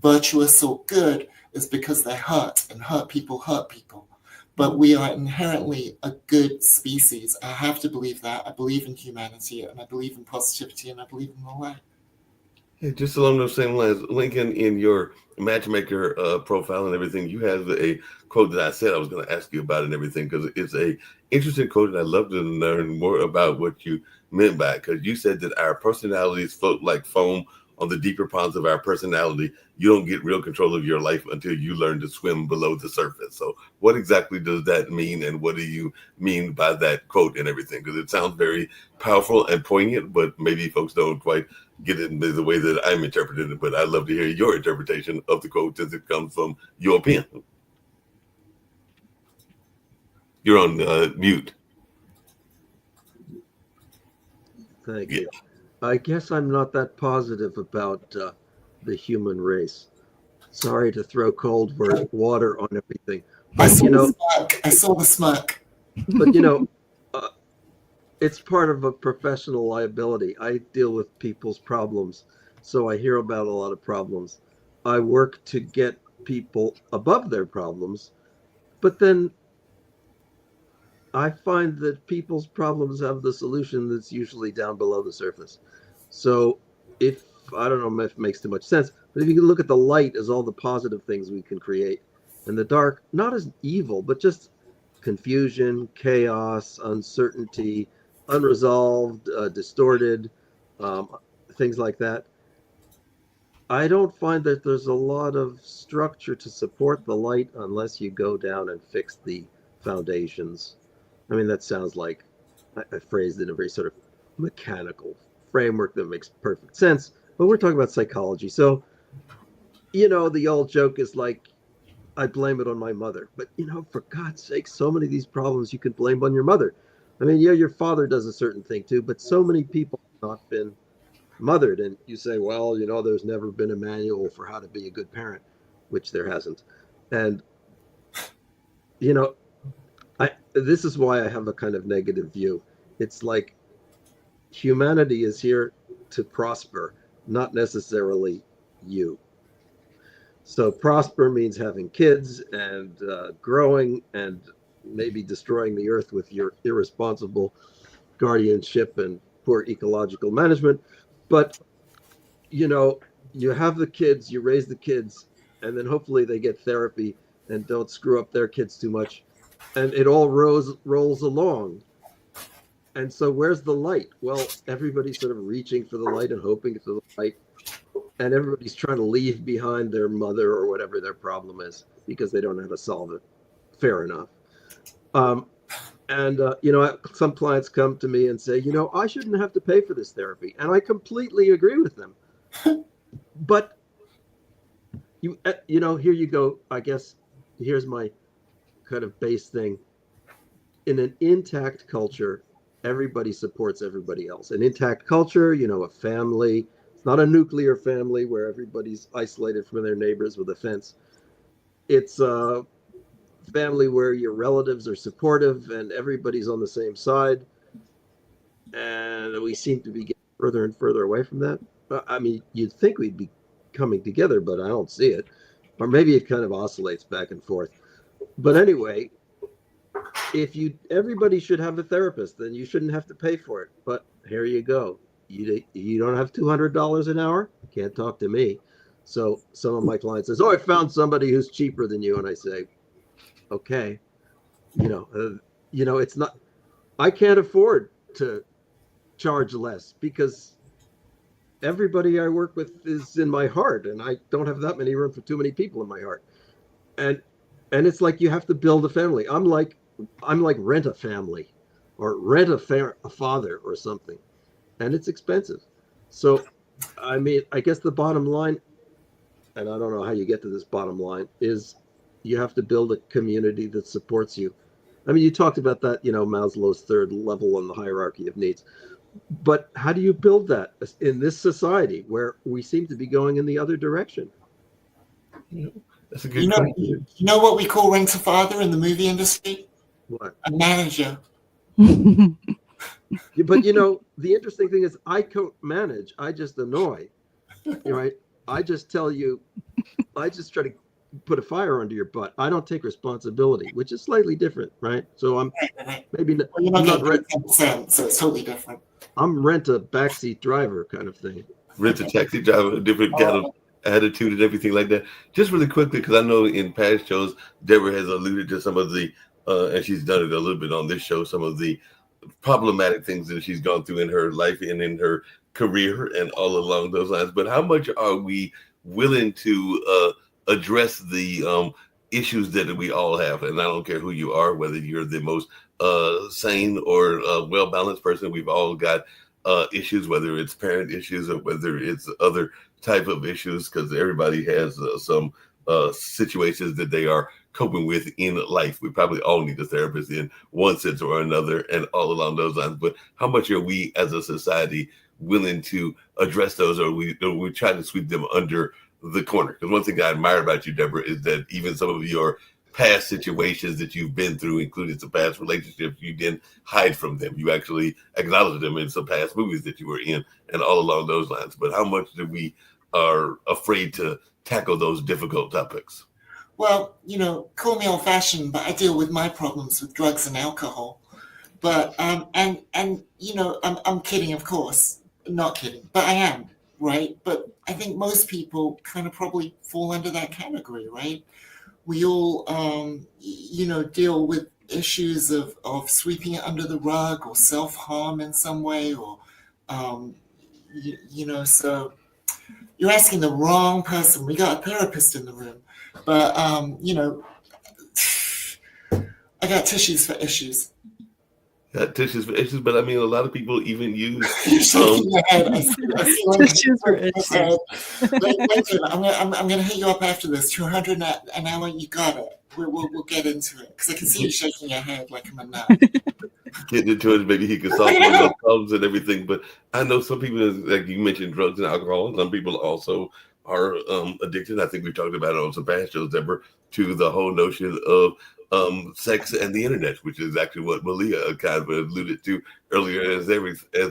virtuous or good is because they're hurt, and hurt people hurt people. But we are inherently a good species. I have to believe that. I believe in humanity, and I believe in positivity, and I believe in the light. Yeah, just along those same lines, Lincoln, in your matchmaker profile and everything, you have a quote that I said I was going to ask you about and everything, because it's a interesting quote, and I'd love to learn more about what you meant by it, because you said that our personalities float like foam on the deeper ponds of our personality. You don't get real control of your life until you learn to swim below the surface. So what exactly does that mean, and what do you mean by that quote and everything? Because it sounds very powerful and poignant, but maybe folks don't quite get it in the way that I'm interpreting it. But I'd love to hear your interpretation of the quote as it comes from your pen. You're on mute. Thank you. I guess I'm not that positive about the human race. Sorry to throw cold water on everything. But, I saw the smirk. But, it's part of a professional liability. I deal with people's problems, so I hear about a lot of problems. I work to get people above their problems, but then I find that people's problems have the solution that's usually down below the surface. So I don't know if it makes too much sense, but if you can look at the light as all the positive things we can create, and the dark, not as evil, but just confusion, chaos, uncertainty, unresolved, distorted, things like that. I don't find that there's a lot of structure to support the light unless you go down and fix the foundations. I mean, that sounds like I phrased it in a very sort of mechanical framework that makes perfect sense, but we're talking about psychology. So, the old joke is like, I blame it on my mother. But, for God's sake, so many of these problems you can blame on your mother. I mean, yeah, your father does a certain thing too, but so many people have not been mothered. And you say, well, there's never been a manual for how to be a good parent, which there hasn't. And, this is why I have a kind of negative view. It's like humanity is here to prosper, not necessarily you. So prosper means having kids and growing and maybe destroying the earth with your irresponsible guardianship and poor ecological management. But, you have the kids, you raise the kids, and then hopefully they get therapy and don't screw up their kids too much. And it all rolls along. And so where's the light? Well, everybody's sort of reaching for the light and hoping for the light. And everybody's trying to leave behind their mother or whatever their problem is because they don't know how to solve it. Fair enough. Some clients come to me and say, I shouldn't have to pay for this therapy. And I completely agree with them. But, here you go. I guess here's my kind of base thing. In an intact culture, everybody supports everybody else. An intact culture, a family. It's not a nuclear family where everybody's isolated from their neighbors with a fence. It's a family where your relatives are supportive and everybody's on the same side. And we seem to be getting further and further away from that. I mean, you'd think we'd be coming together, but I don't see it. Or maybe it kind of oscillates back and forth. But anyway, everybody should have a therapist, then you shouldn't have to pay for it. But here you go. You don't have $200 an hour? Can't talk to me. So some of my clients says, I found somebody who's cheaper than you. And I say, okay, it's not, I can't afford to charge less because everybody I work with is in my heart and I don't have that many room for too many people in my heart. And it's like, you have to build a family. I'm like rent a family or rent a father or something. And it's expensive. So, I mean, I guess the bottom line, and I don't know how you get to this bottom line, is you have to build a community that supports you. I mean, you talked about that, Maslow's third level on the hierarchy of needs. But how do you build that in this society where we seem to be going in the other direction? That's a You good know, question. you know what we call rent a father in the movie industry? What? A manager. But the interesting thing is I don't manage. I just annoy. Right? I just tell you, I just try to put a fire under your butt. I don't take responsibility, which is slightly different, right? So I'm Right. maybe Well, you're I'm not not getting 10%, so it's totally different. I'm rent a backseat driver kind of thing. Rent a taxi driver, a different kind of attitude and everything like that. Just really quickly, because I know in past shows, Deborah has alluded to some of the, and she's done it a little bit on this show, some of the problematic things that she's gone through in her life and in her career and all along those lines. But how much are we willing to address the issues that we all have? And I don't care who you are, whether you're the most sane or well-balanced person, we've all got issues, whether it's parent issues or whether it's other type of issues, because everybody has some situations that they are coping with in life. We probably all need a therapist in one sense or another, and all along those lines. But how much are we as a society willing to address those, or we try to sweep them under the corner? Because one thing I admire about you, Deborah, is that even some of your past situations that you've been through, including some past relationships, you didn't hide from them. You actually acknowledged them in some past movies that you were in, and all along those lines. But how much do we are afraid to tackle those difficult topics? Well, call me old-fashioned, but I deal with my problems with drugs and alcohol. But and I'm kidding, of course, not kidding, but I am, right? But I think most people kind of probably fall under that category, right? We all, deal with issues of sweeping it under the rug or self-harm in some way, or, so you're asking the wrong person. We got a therapist in the room, but, I got tissues for issues. Tissues for issues, but I mean, a lot of people even use You're shaking your head. I see Lincoln. Tissues for issues. Lincoln, I'm gonna hit you up after this. 200 an hour, you got it. We'll get into it because I can see you shaking your head like I'm a nut. getting into it. Maybe he could solve one of those problems and everything. But I know some people, like you mentioned, drugs and alcohol. And some people also are addicted. I think we talked about it on some past shows, Deborah, to the whole notion of sex and the internet, which is actually what Malia kind of alluded to earlier as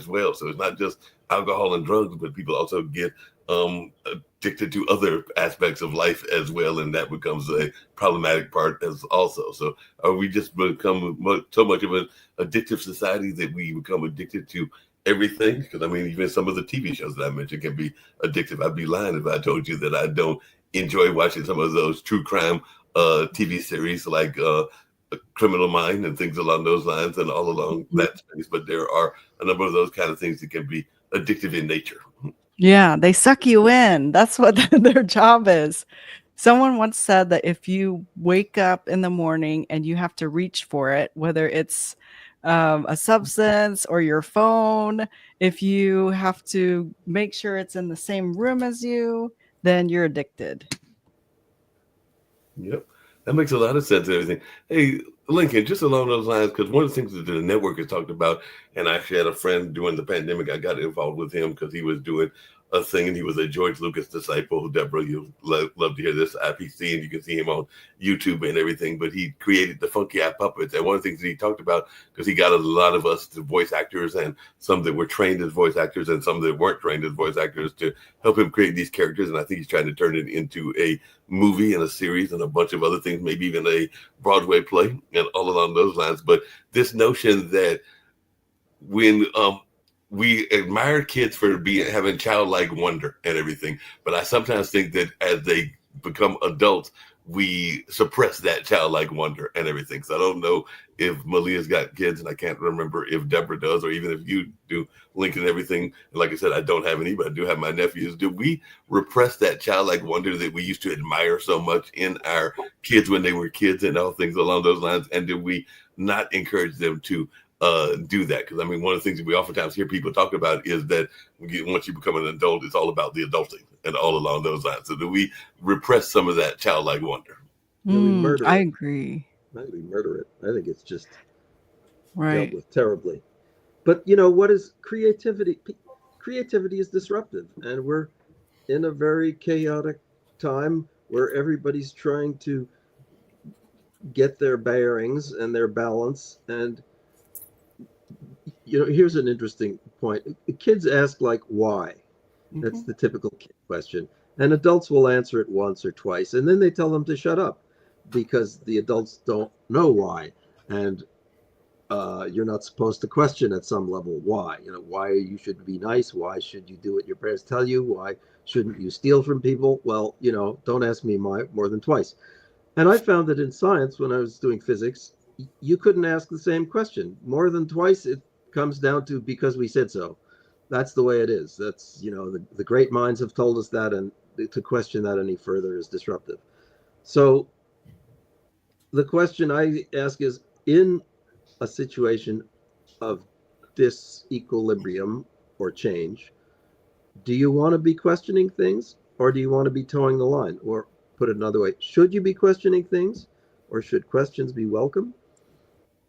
well. So it's not just alcohol and drugs, but people also get addicted to other aspects of life as well, and that becomes a problematic part as also. So are we just become so much of an addictive society that we become addicted to everything? Because I mean, even some of the TV shows that I mentioned can be addictive. I'd be lying if I told you that I don't enjoy watching some of those true crime TV series like Criminal Mind and things along those lines and all along that space. But there are a number of those kind of things that can be addictive in nature. Yeah, they suck you in. That's what their job is. Someone once said that if you wake up in the morning and you have to reach for it, whether it's a substance or your phone, if you have to make sure it's in the same room as you, then you're addicted. Yep. That makes a lot of sense and everything. Hey, Lincoln, just along those lines, because one of the things that the network has talked about, and I actually had a friend during the pandemic, I got involved with him because he was doing a thing, and he was a George Lucas disciple. Deborah, you'll love to hear this, IPC, and you can see him on YouTube and everything, but he created the Funky Eye Puppets. And one of the things that he talked about, because he got a lot of us to voice actors, and some that were trained as voice actors and some that weren't trained as voice actors, to help him create these characters. And I think he's trying to turn it into a movie and a series and a bunch of other things, maybe even a Broadway play and all along those lines. But this notion that when we admire kids for having childlike wonder and everything, but I sometimes think that as they become adults, we suppress that childlike wonder and everything. So I don't know if Malia's got kids, and I can't remember if Deborah does, or even if you do, Lincoln, and everything. And like I said, I don't have any, but I do have my nephews. Do we repress that childlike wonder that we used to admire so much in our kids when they were kids and all things along those lines? And do we not encourage them to do that? Because I mean, one of the things that we oftentimes hear people talk about is that once you become an adult, it's all about the adulting and all along those lines. So do we repress some of that childlike wonder? We murder I it. agree. I think we murder it. I think it's just Right. dealt with terribly. But you know, what is creativity? Creativity is disruptive, and we're in a very chaotic time where everybody's trying to get their bearings and their balance. And you know, here's an interesting point. Kids ask like why. That's Mhm. the typical kid question. And adults will answer it once or twice, and then they tell them to shut up because the adults don't know why. And you're not supposed to question at some level why. You know, why you should be nice. Why should you do what your parents tell you? Why shouldn't you steal from people? Well, you know, don't ask me more than twice. And I found that in science, when I was doing physics, you couldn't ask the same question more than twice. It comes down to because we said so. That's the way it is. That's, you know, the great minds have told us that, and to question that any further is disruptive. So the question I ask is, in a situation of disequilibrium or change, do you want to be questioning things, or do you want to be towing the line? Or put it another way, should you be questioning things, or should questions be welcome?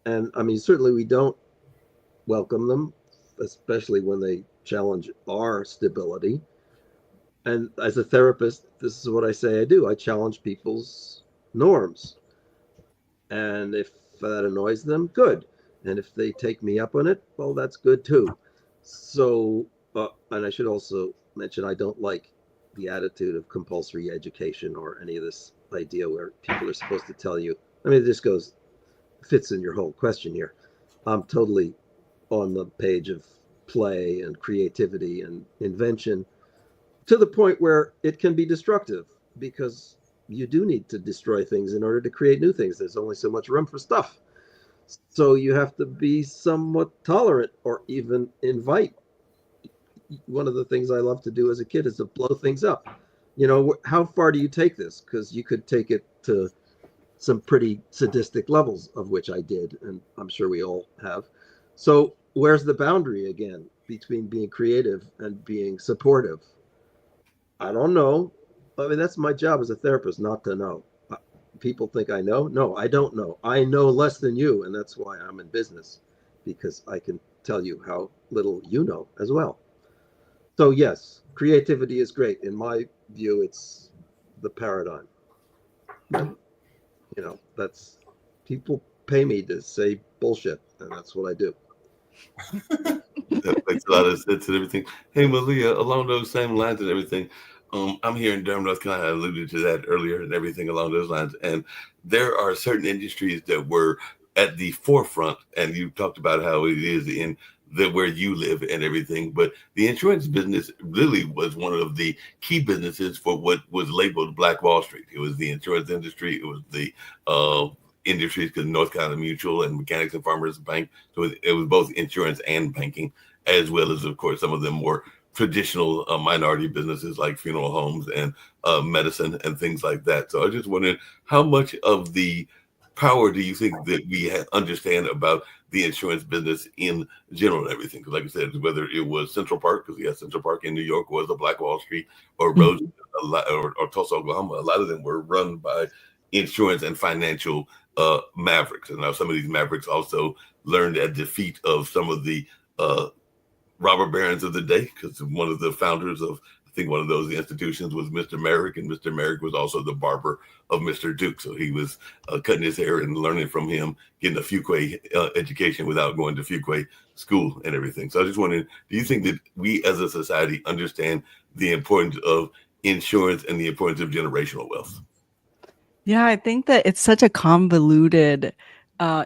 And I mean, certainly we don't welcome them, especially when they challenge our stability. And as a therapist, this is what I say I do. I challenge people's norms. And if that annoys them, good. And if they take me up on it, well, that's good too. So, and I should also mention, I don't like the attitude of compulsory education or any of this idea where people are supposed to tell you. I mean, this fits in your whole question here. I'm totally on the page of play and creativity and invention, to the point where it can be destructive because you do need to destroy things in order to create new things. There's only so much room for stuff. So you have to be somewhat tolerant or even invite. One of the things I love to do as a kid is to blow things up. You know, how far do you take this? Because you could take it to some pretty sadistic levels, of which I did, and I'm sure we all have. So where's the boundary again between being creative and being supportive? I don't know. I mean, that's my job as a therapist, not to know. People think I know. No, I don't know. I know less than you, and that's why I'm in business, because I can tell you how little you know as well. So, yes, creativity is great. In my view, it's the paradigm. But, you know, that's people pay me to say bullshit, and that's what I do. That makes a lot of sense and everything. Hey, Malia, along those same lines and everything, I'm here in Durham, North Carolina. I alluded to that earlier and everything along those lines. And there are certain industries that were at the forefront, and you talked about how it is in the where you live and everything. But the insurance business really was one of the key businesses for what was labeled Black Wall Street. It was the insurance industry. It was the uh, industries because North Carolina Mutual and Mechanics and Farmers Bank. So it was both insurance and banking, as well as, of course, some of them more traditional minority businesses like funeral homes and medicine and things like that. So I just wondered how much of the power do you think that we understand about the insurance business in general and everything? Because, like I said, whether it was Central Park, because yes, Central Park in New York was a Black Wall Street, or Rose, Mhm. or Tulsa, Oklahoma, a lot of them were run by insurance and financial mavericks. And now some of these mavericks also learned at defeat of some of the uh, robber barons of the day, because one of the founders of, I think, one of those institutions was Mr. Merrick, and Mr. Merrick was also the barber of Mr. Duke. So he was cutting his hair and learning from him, getting a Fuquay education without going to Fuquay school and everything. So I just wondering, do you think that we as a society understand the importance of insurance and the importance of generational wealth? Yeah, I think that it's such a convoluted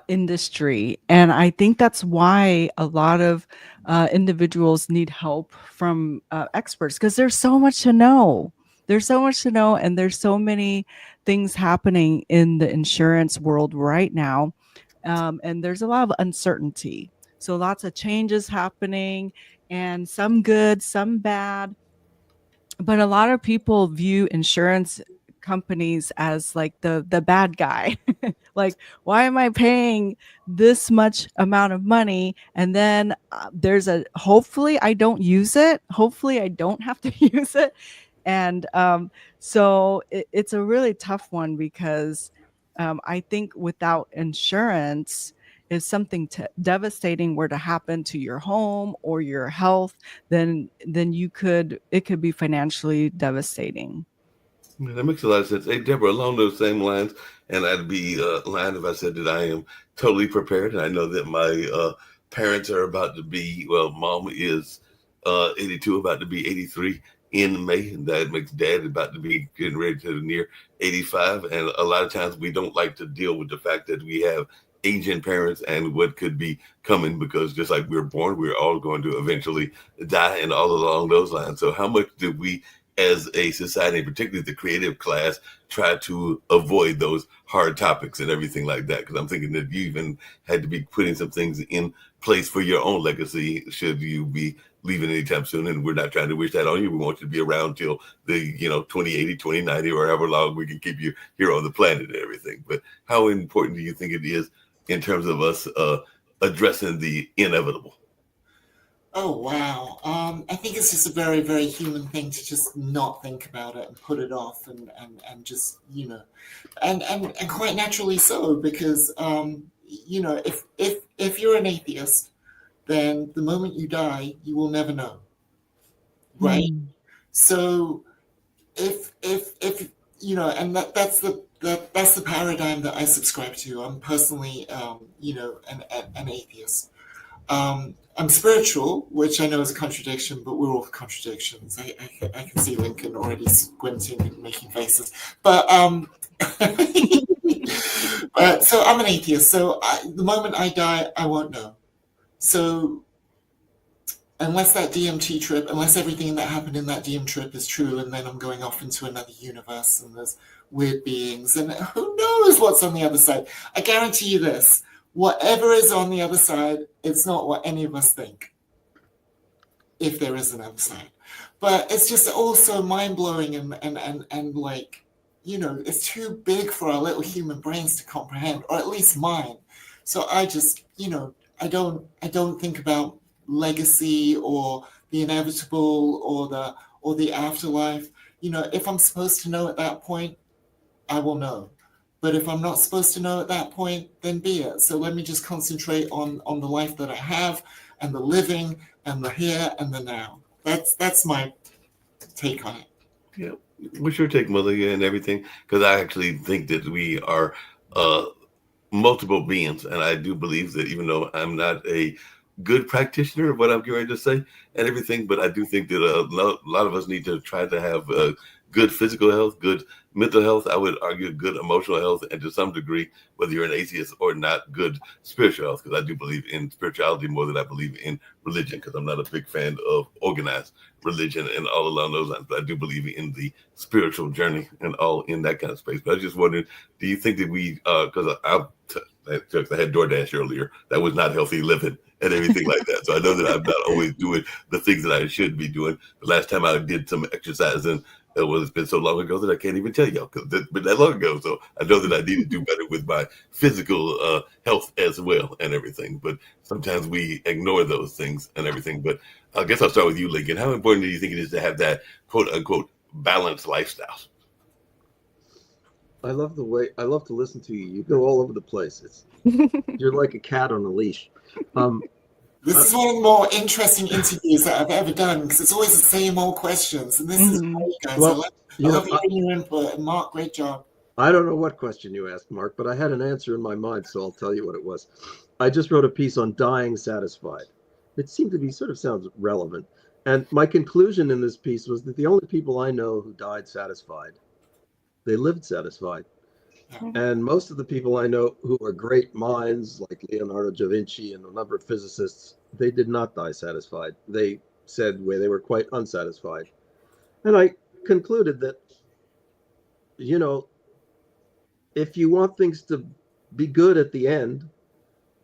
industry. And I think that's why a lot of individuals need help from experts because there's so much to know. There's so much to know, and there's so many things happening in the insurance world right now. And there's a lot of uncertainty. So lots of changes happening, and some good, some bad, but a lot of people view insurance companies as like the bad guy. Like, why am I paying this much amount of money, and then there's a hopefully I don't use it, hopefully I don't have to use it. And so it's a really tough one because I think without insurance, if something devastating were to happen to your home or your health, then it could be financially devastating. Yeah, that makes a lot of sense. Hey, Deborah, along those same lines, and I'd be lying if I said that I am totally prepared. And I know that my parents are about to be, well, mom is 82, about to be 83 in May. And that makes dad about to be getting ready to near 85. And a lot of times we don't like to deal with the fact that we have aging parents and what could be coming, because just like we're born, we're all going to eventually die and all along those lines. So how much do we as a society, particularly the creative class, try to avoid those hard topics and everything like that? Because I'm thinking that you even had to be putting some things in place for your own legacy should you be leaving anytime soon. And we're not trying to wish that on you. We want you to be around till the 2080, 2090, or however long we can keep you here on the planet and everything. But how important do you think it is in terms of us addressing the inevitable? Oh wow. I think it's just a very, very human thing to just not think about it and put it off and just, and quite naturally so, because if you're an atheist, then the moment you die, you will never know. Right? Mm. So if and that's the paradigm that I subscribe to. I'm personally an atheist. I'm spiritual, which I know is a contradiction, but we're all contradictions. I can see Lincoln already squinting and making faces. But so I'm an atheist. So the moment I die, I won't know. So unless that DMT trip, unless everything that happened in that DM trip is true, and then I'm going off into another universe and there's weird beings, and who knows what's on the other side. I guarantee you this. Whatever is on the other side, it's not what any of us think, if there is an other side. But it's just also mind-blowing and like, it's too big for our little human brains to comprehend, or at least mine. So I just, I don't think about legacy or the inevitable or the afterlife. If I'm supposed to know at that point, I will know. But if I'm not supposed to know at that point, then be it. So let me just concentrate on the life that I have, and the living, and the here and the now. That's my take on it. Yeah. What's your take, Mother, and everything? Because I actually think that we are multiple beings, and I do believe that, even though I'm not a good practitioner of what I'm going to say and everything, but I do think that a lot of us need to try to have good physical health, good mental health, I would argue good emotional health, and to some degree, whether you're an atheist or not, good spiritual health, because I do believe in spirituality more than I believe in religion, because I'm not a big fan of organized religion and all along those lines, but I do believe in the spiritual journey and all in that kind of space. But I was just wondering, do you think that we, because I had DoorDash earlier, that was not healthy living and everything like that. So I know that I'm not always doing the things that I should be doing. The last time I did some exercising, it's been so long ago that I can't even tell y'all, because it's been that long ago. So I know that I need to do better with my physical health as well and everything. But sometimes we ignore those things and everything. But I guess I'll start with you, Lincoln. How important do you think it is to have that quote unquote balanced lifestyle? I love to listen to you. You go all over the place. You're like a cat on a leash. This is one of the more interesting interviews that I've ever done, because it's always the same old questions, and this is great, guys. Well, I love hearing your input, and Mark, great job. I don't know what question you asked, Mark, but I had an answer in my mind, so I'll tell you what it was. I just wrote a piece on dying satisfied. It seemed to be sounds relevant. And my conclusion in this piece was that the only people I know who died satisfied, they lived satisfied. And most of the people I know who are great minds, like Leonardo da Vinci and a number of physicists, they did not die satisfied. They said they were quite unsatisfied. And I concluded that, if you want things to be good at the end,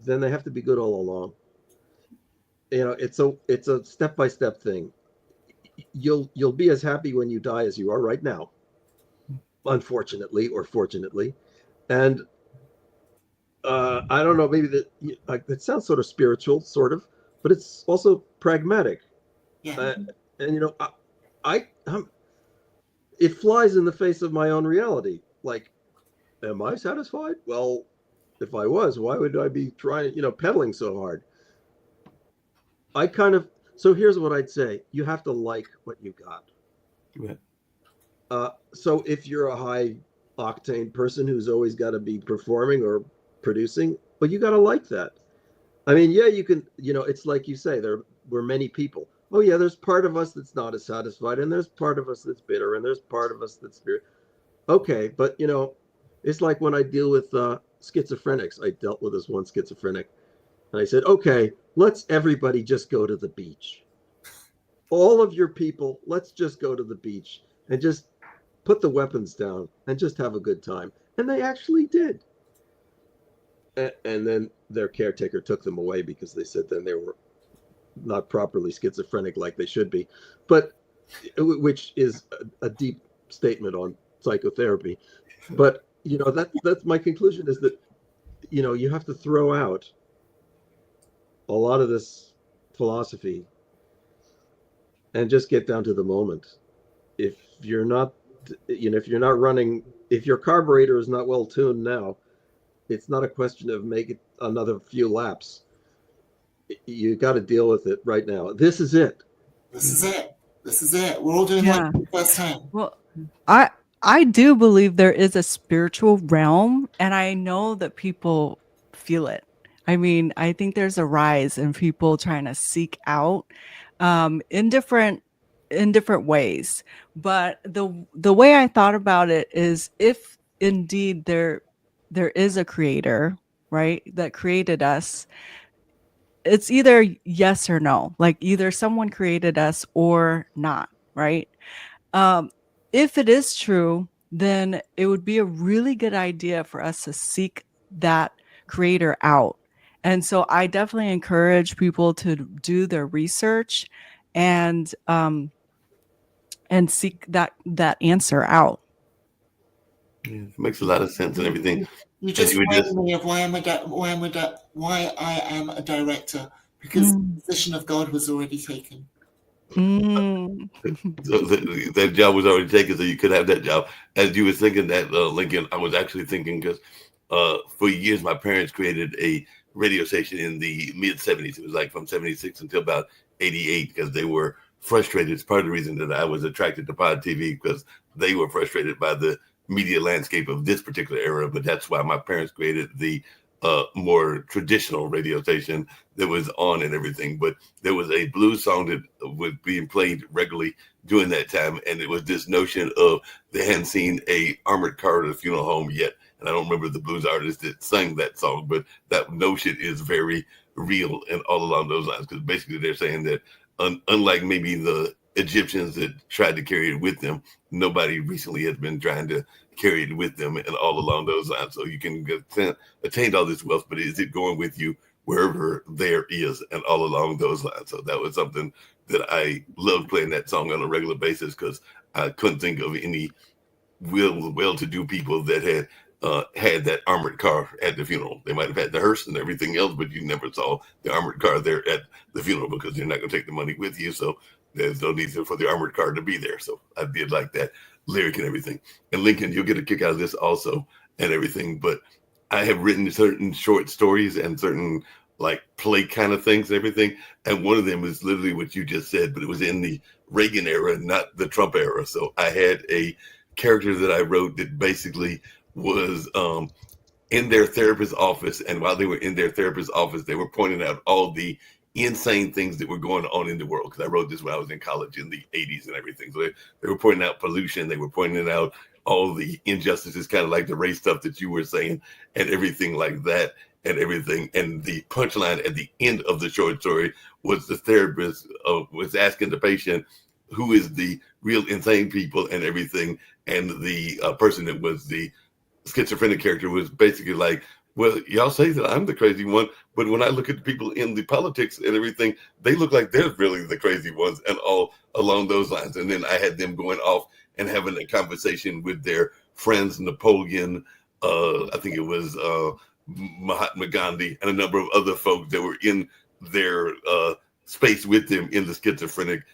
then they have to be good all along. It's a step-by-step thing. You'll be as happy when you die as you are right now, unfortunately or fortunately. And I don't know, maybe that sounds sort of spiritual, sort of, but it's also pragmatic. Yeah. It flies in the face of my own reality. Like, am I satisfied? Well, if I was, why would I be trying, pedaling so hard? So here's what I'd say. You have to like what you got. Right. So if you're a high octane person who's always got to be performing or producing, but you got to like that. I mean, yeah, you can, it's like you say, there were many people. Oh yeah, there's part of us that's not as satisfied, and there's part of us that's bitter, and there's part of us that's spirit. Okay, but it's like when I deal with schizophrenics. I dealt with this one schizophrenic, and I said, okay, let's everybody just go to the beach. All of your people, let's just go to the beach and just put the weapons down and just have a good time. And they actually did. And then their caretaker took them away because they said then they were not properly schizophrenic like they should be, but which is a deep statement on psychotherapy. But that's my conclusion, is that you have to throw out a lot of this philosophy and just get down to the moment. If you're not running, if your carburetor is not well tuned now, it's not a question of make it another few laps. You got to deal with it right now. This is it. This is it. This is it. We're all doing like the first time. Well, I do believe there is a spiritual realm, and I know that people feel it. I mean, I think there's a rise in people trying to seek out in different ways. But the way I thought about it is, if indeed there is a creator, right, that created us, it's either yes or no. Like either someone created us or not, right? If it is true, then it would be a really good idea for us to seek that creator out. And so I definitely encourage people to do their research and seek that answer out. Yeah, it makes a lot of sense and everything. You just reminded me of why I am a director, because the position of God was already taken. So that job was already taken, so you could have that job. As you were thinking that, Lincoln, I was actually thinking, because for years my parents created a radio station in the mid 70s. It was like from 76 until about 88, because they were frustrated. It's part of the reason that I was attracted to Pod TV, because they were frustrated by the media landscape of this particular era. But that's why my parents created the more traditional radio station that was on and everything. But there was a blues song that was being played regularly during that time, and it was this notion of they hadn't seen a armored car at a funeral home yet. And I don't remember the blues artist that sang that song, but that notion is very real and all along those lines, because basically they're saying that unlike maybe the Egyptians that tried to carry it with them, nobody recently has been trying to carry it with them, and all along those lines. So you can attain all this wealth, but is it going with you wherever there is, and all along those lines? So that was something that I loved playing that song on a regular basis, because I couldn't think of any well-to-do people that had had that armored car at the funeral. They might have had the hearse and everything else, but you never saw the armored car there at the funeral, because you're not going to take the money with you. So there's no need for the armored car to be there. So I did like that lyric and everything. And Lincoln, you'll get a kick out of this also and everything. But I have written certain short stories and certain like play kind of things and everything. And one of them is literally what you just said, but it was in the Reagan era, not the Trump era. So I had a character that I wrote that basically was in their therapist's office. And while they were in their therapist's office, they were pointing out all the insane things that were going on in the world. Because I wrote this when I was in college in the 80s and everything. So they were pointing out pollution. They were pointing out all the injustices, kind of like the race stuff that you were saying and everything like that and everything. And the punchline at the end of the short story was the therapist was asking the patient, who is the real insane people and everything. And the person that was the schizophrenic character was basically like, well, y'all say that I'm the crazy one, but when I look at the people in the politics and everything, they look like they're really the crazy ones, and all along those lines. And then I had them going off and having a conversation with their friends, Napoleon, I think it was Mahatma Gandhi, and a number of other folks that were in their space with them in the schizophrenic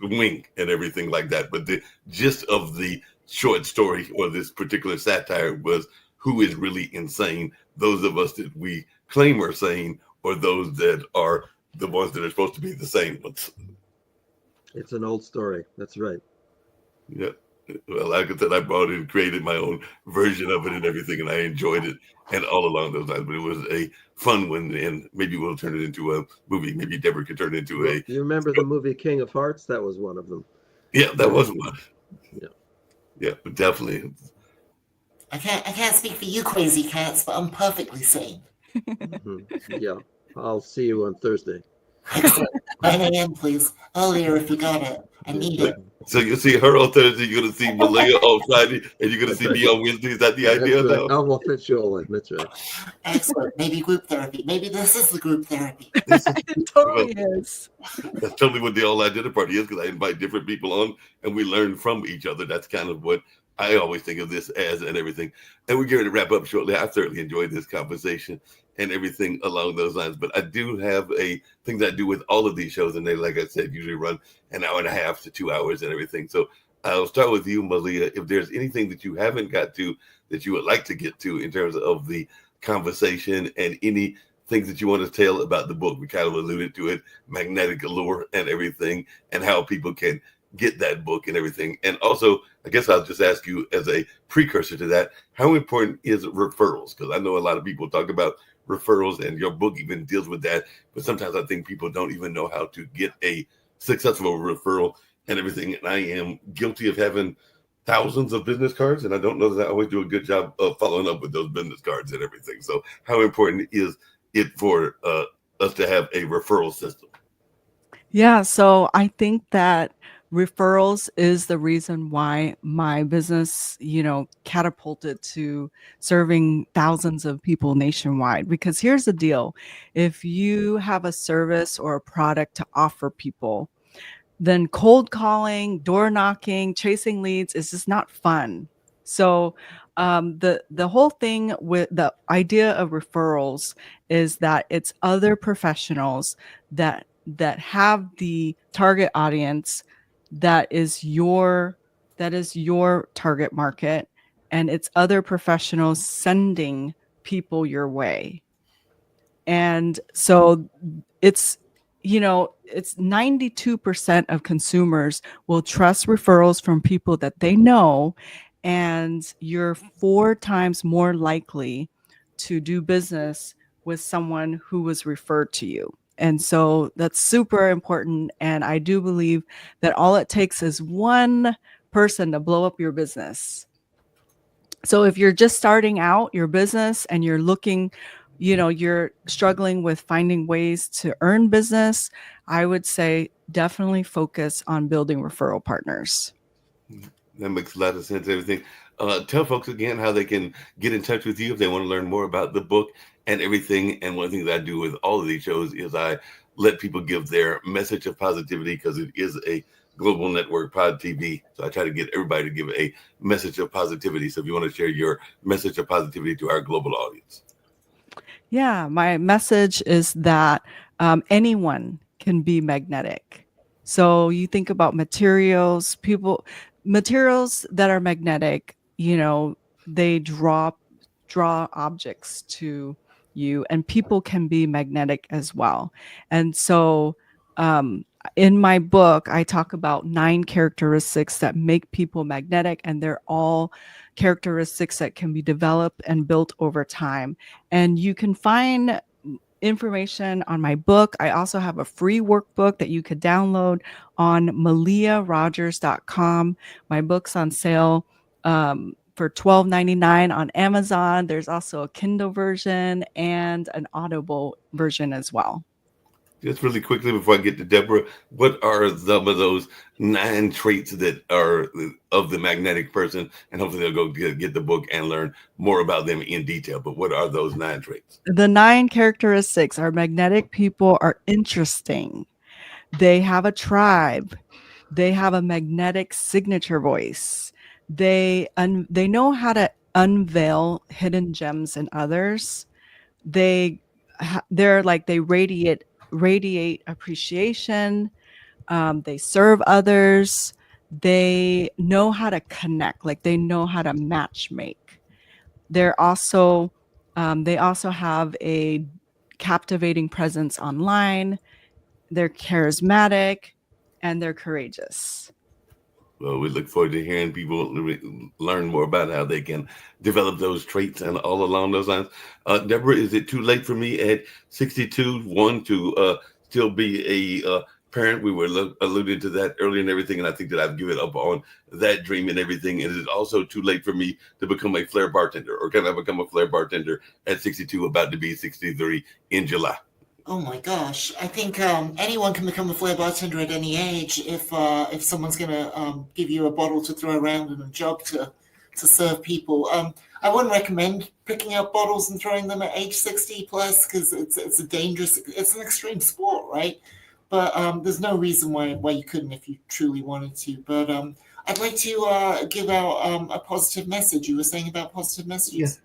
wing and everything like that. But the gist of the short story, or this particular satire, was who is really insane, those of us that we claim are sane, or those that are the ones that are supposed to be the sane ones. It's an old story. That's right. Yeah. Well, like I said, I brought it and created my own version of it and everything, and I enjoyed it, and all along those lines. But it was a fun one, and maybe we'll turn it into a movie. Maybe Deborah could turn it into a. You remember the movie King of Hearts? That was one of them. Yeah, that was one. Yeah. Yeah, definitely. I can't speak for you crazy cats, but I'm perfectly sane. Yeah. I'll see you on Thursday. Excellent. 9 a.m. please. Earlier if you got it. I need it. So you'll see her on Thursday, you're going to see Malaya on Friday, and you're going to see me on Wednesday. Is that the idea That's right. now? We'll fit you all in. That's right. Excellent. Maybe group therapy. Maybe this is the group therapy. It totally is. That's totally what the online dinner party is, because I invite different people on and we learn from each other. That's kind of what I always think of this as and everything. And we're going to wrap up shortly. I certainly enjoyed this conversation and everything along those lines. But I do have a things I do with all of these shows, and they, like I said, usually run an hour and a half to 2 hours and everything. So I'll start with you, Malia. If there's anything that you haven't got to that you would like to get to in terms of the conversation, and any things that you want to tell about the book. We kind of alluded to it, Magnetic Allure and everything, and how people can get that book and everything. And also, I guess I'll just ask you as a precursor to that, how important is referrals? Because I know a lot of people talk about referrals, and your book even deals with that. But sometimes I think people don't even know how to get a successful referral and everything. And I am guilty of having thousands of business cards, and I don't know that I always do a good job of following up with those business cards and everything. So how important is it for us to have a referral system? Yeah, so I think that referrals is the reason why my business, catapulted to serving thousands of people nationwide. Because here's the deal. If you have a service or a product to offer people, then cold calling, door knocking, chasing leads is just not fun. So the whole thing with the idea of referrals is that it's other professionals that have the target audience that is your target market, and it's other professionals sending people your way. And so it's 92% of consumers will trust referrals from people that they know, and you're 4 times more likely to do business with someone who was referred to you. And so that's super important. And I do believe that all it takes is one person to blow up your business. So if you're just starting out your business and you're looking, you're struggling with finding ways to earn business, I would say definitely focus on building referral partners. That makes a lot of sense. Everything. Tell folks again how they can get in touch with you if they want to learn more about the book and everything. And one thing that I do with all of these shows is I let people give their message of positivity, because it is a global network, Pod TV. So I try to get everybody to give a message of positivity. So if you want to share your message of positivity to our global audience. Yeah, my message is that anyone can be magnetic. So you think about materials that are magnetic, they draw objects to you, and people can be magnetic as well. And so in my book, I talk about 9 characteristics that make people magnetic, and they're all characteristics that can be developed and built over time. And you can find information on my book. I also have a free workbook that you could download on maliarogers.com. My book's on sale for $12.99 on Amazon. There's also a Kindle version and an Audible version as well. Just really quickly before I get to Deborah, what are some of those 9 traits that are of the magnetic person? And hopefully they'll go get the book and learn more about them in detail. But what are those 9 traits? The 9 characteristics are: magnetic people are interesting. They have a tribe. They have a magnetic signature voice. They know how to unveil hidden gems in others. They radiate appreciation. They serve others. They know how to connect, like they know how to match make. They're also they also have a captivating presence online. They're charismatic and they're courageous. Well, we look forward to hearing people learn more about how they can develop those traits and all along those lines. Deborah, is it too late for me at 62, one, to still be a parent? We were alluding to that earlier and everything, and I think that I've given up on that dream and everything. And is it also too late for me to become a flair bartender, or can I become a flair bartender at 62, about to be 63 in July? Oh my gosh! I think anyone can become a flair bartender at any age if someone's gonna give you a bottle to throw around and a job to serve people. I wouldn't recommend picking up bottles and throwing them at age 60 plus because it's a dangerous, it's an extreme sport, right? But there's no reason why you couldn't if you truly wanted to. But I'd like to give out a positive message. You were saying about positive messages.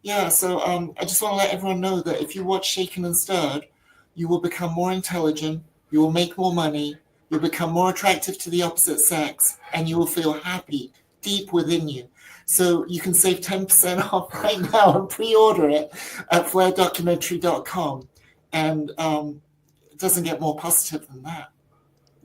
Yeah, so I just want to let everyone know that if you watch Shaken and Stirred, you will become more intelligent, you will make more money, you'll become more attractive to the opposite sex, and you will feel happy deep within you. So you can save 10% off right now and pre-order it at flairdocumentary.com. And it doesn't get more positive than that.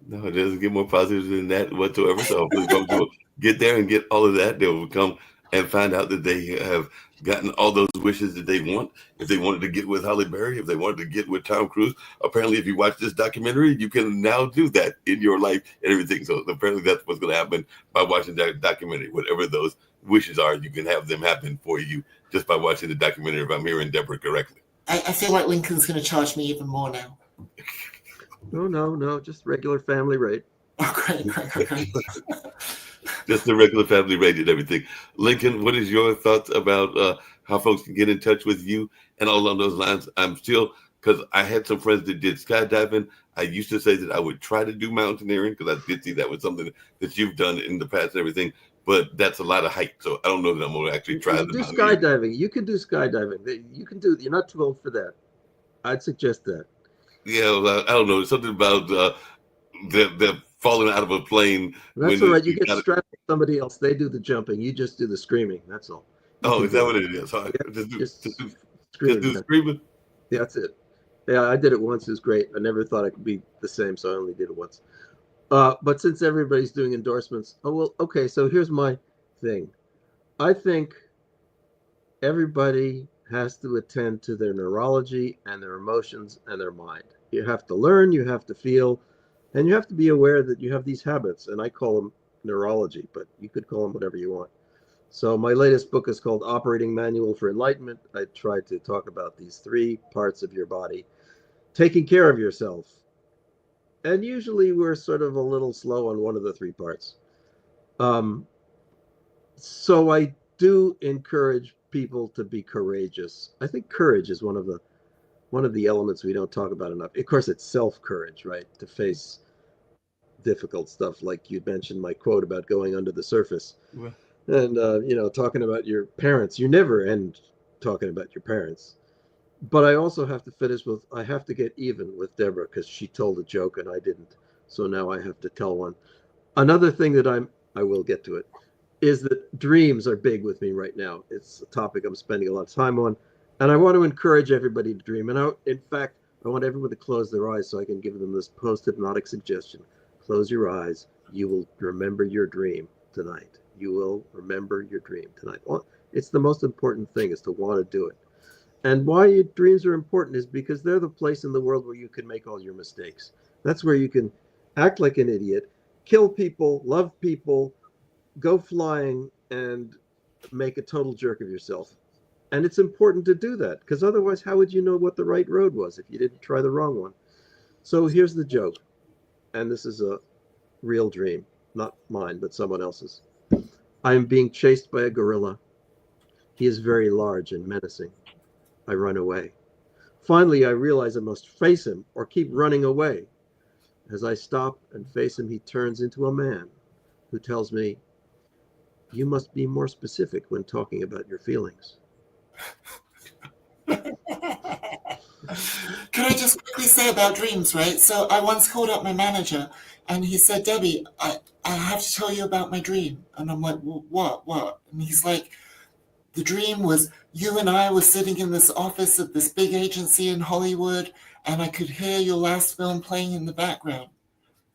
No, it doesn't get more positive than that whatsoever. So please go get there and get all of that. They will come and find out that they have gotten all those wishes that they want. If they wanted to get with Halle Berry, if they wanted to get with Tom Cruise, apparently if you watch this documentary, you can now do that in your life and everything. So apparently that's what's going to happen by watching that documentary. Whatever those wishes are, you can have them happen for you just by watching the documentary, if I'm hearing Deborah correctly. I feel like Lincoln's going to charge me even more now. No, just regular family rate. Oh, great. Just the regular family rate and everything. Lincoln, what is your thoughts about how folks can get in touch with you and all along those lines? I'm still, because I had some friends that did skydiving. I used to say that I would try to do mountaineering because I did see that was something that you've done in the past and everything, but that's a lot of height. So I don't know that I'm going to actually try You the do mountaineering. skydiving. You can do skydiving. You're not too old for that. I'd suggest that. Yeah, well, I don't know. Something about the falling out of a plane. That's all right. You get strapped to somebody else. They do the jumping. You just do the screaming. That's all. Oh, is that what it is? Sorry. Yeah, Just do screaming. screaming? Yeah, that's it. Yeah, I did it once. It was great. I never thought it could be the same, so I only did it once. But since everybody's doing endorsements, okay, so here's my thing. I think everybody has to attend to their neurology and their emotions and their mind. You have to learn, you have to feel, and you have to be aware that you have these habits, and I call them neurology, but you could call them whatever you want. So my latest book is called Operating Manual for Enlightenment. I try to talk about these three parts of your body. Taking care of yourself. And usually we're sort of a little slow on one of the three parts. So I do encourage people to be courageous. I think courage is one of the elements we don't talk about enough. Of course, it's self-courage, right? To face difficult stuff, like you mentioned my quote about going under the surface. Well, and talking about your parents. You never end talking about your parents. But I also have to finish with, I have to get even with Deborah because she told a joke and I didn't. So now I have to tell one. Another thing that I will get to it, is that dreams are big with me right now. It's a topic I'm spending a lot of time on. And I want to encourage everybody to dream. And in fact, I want everyone to close their eyes so I can give them this post-hypnotic suggestion. Close your eyes. You will remember your dream tonight. You will remember your dream tonight. Well, it's the most important thing, is to want to do it. And why your dreams are important is because they're the place in the world where you can make all your mistakes. That's where you can act like an idiot, kill people, love people, go flying, and make a total jerk of yourself. And it's important to do that, because otherwise, how would you know what the right road was if you didn't try the wrong one? So here's the joke. And this is a real dream, not mine, but someone else's. I am being chased by a gorilla. He is very large and menacing. I run away. Finally, I realize I must face him or keep running away. As I stop and face him, he turns into a man who tells me, "You must be more specific when talking about your feelings." Can I just quickly say about dreams, right? So I once called up my manager and he said, "Debbie, I have to tell you about my dream." And I'm like, "Well, what? And he's like, the dream was you and I were sitting in this office at this big agency in Hollywood, and I could hear your last film playing in the background.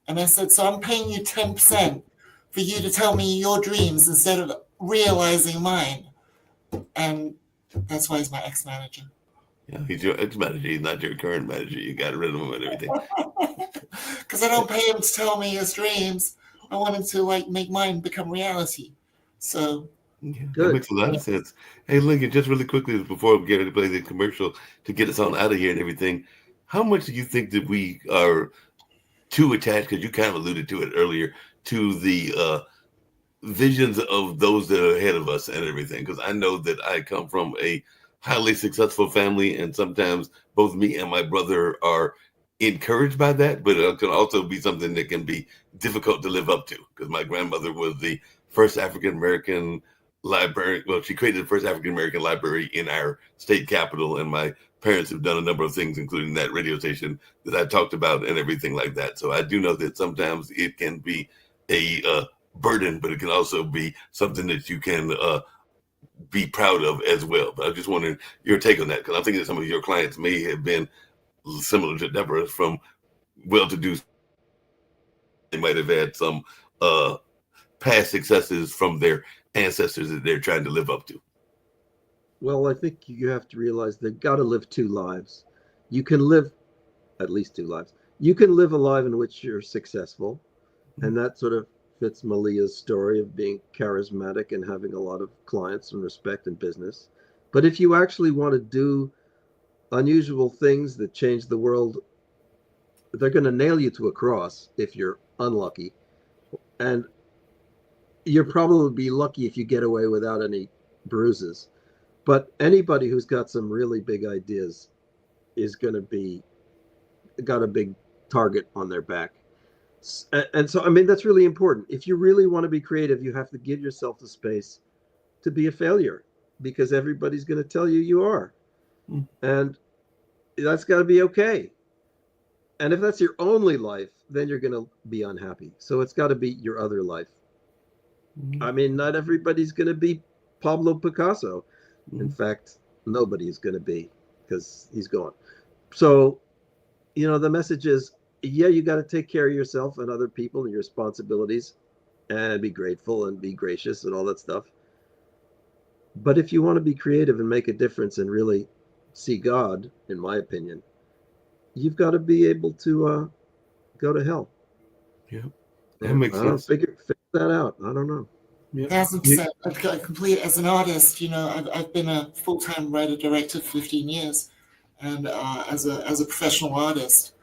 And I said, so I'm paying you 10% for you to tell me your dreams instead of realizing mine. And that's why he's my ex-manager. Yeah, he's your ex-manager. He's not your current manager. You got rid of him and everything. Because I don't pay him to tell me his dreams. I want him to like make mine become reality. So Yeah, that Good. makes a lot of sense. Hey, Lincoln, just really quickly before we get ready to play the commercial to get us on out of here and everything, how much do you think that we are too attached, because you kind of alluded to it earlier, to the visions of those that are ahead of us and everything? Because I know that I come from a highly successful family, and sometimes both me and my brother are encouraged by that, but it can also be something that can be difficult to live up to, because my grandmother was the first African American library. Well, she created the first African American library in our state capital, and my parents have done a number of things, including that radio station that I talked about and everything like that. So I do know that sometimes it can be a burden, but it can also be something that you can be proud of as well. But I just wondering your take on that, because I'm thinking that some of your clients may have been similar to Deborah, from well-to-do. They might have had some past successes from their ancestors that they're trying to live up to. Well, I think you have to realize they've got to live two lives. You can live at least two lives. You can live a life in which you're successful, and that sort of fits Malia's story of being charismatic and having a lot of clients and respect in business. But if you actually want to do unusual things that change the world, they're going to nail you to a cross if you're unlucky. And you'll probably be lucky if you get away without any bruises. But anybody who's got some really big ideas is going to be got a big target on their back. And so, I mean, that's really important. If you really want to be creative, you have to give yourself the space to be a failure, because everybody's going to tell you you are. And that's got to be okay. And if that's your only life, then you're going to be unhappy. So it's got to be your other life. I mean, not everybody's going to be Pablo Picasso. In fact, nobody is going to be, because he's gone. So, you know, the message is, yeah, you got to take care of yourself and other people and your responsibilities, and be grateful and be gracious and all that stuff. But if you want to be creative and make a difference and really see God, in my opinion, you've got to be able to go to hell. Yeah, that makes sense. Figure that out. I don't know. Yeah. 1000%. I've got complete as an artist. You know, I've been a full-time writer director for 15 years, and as a professional artist,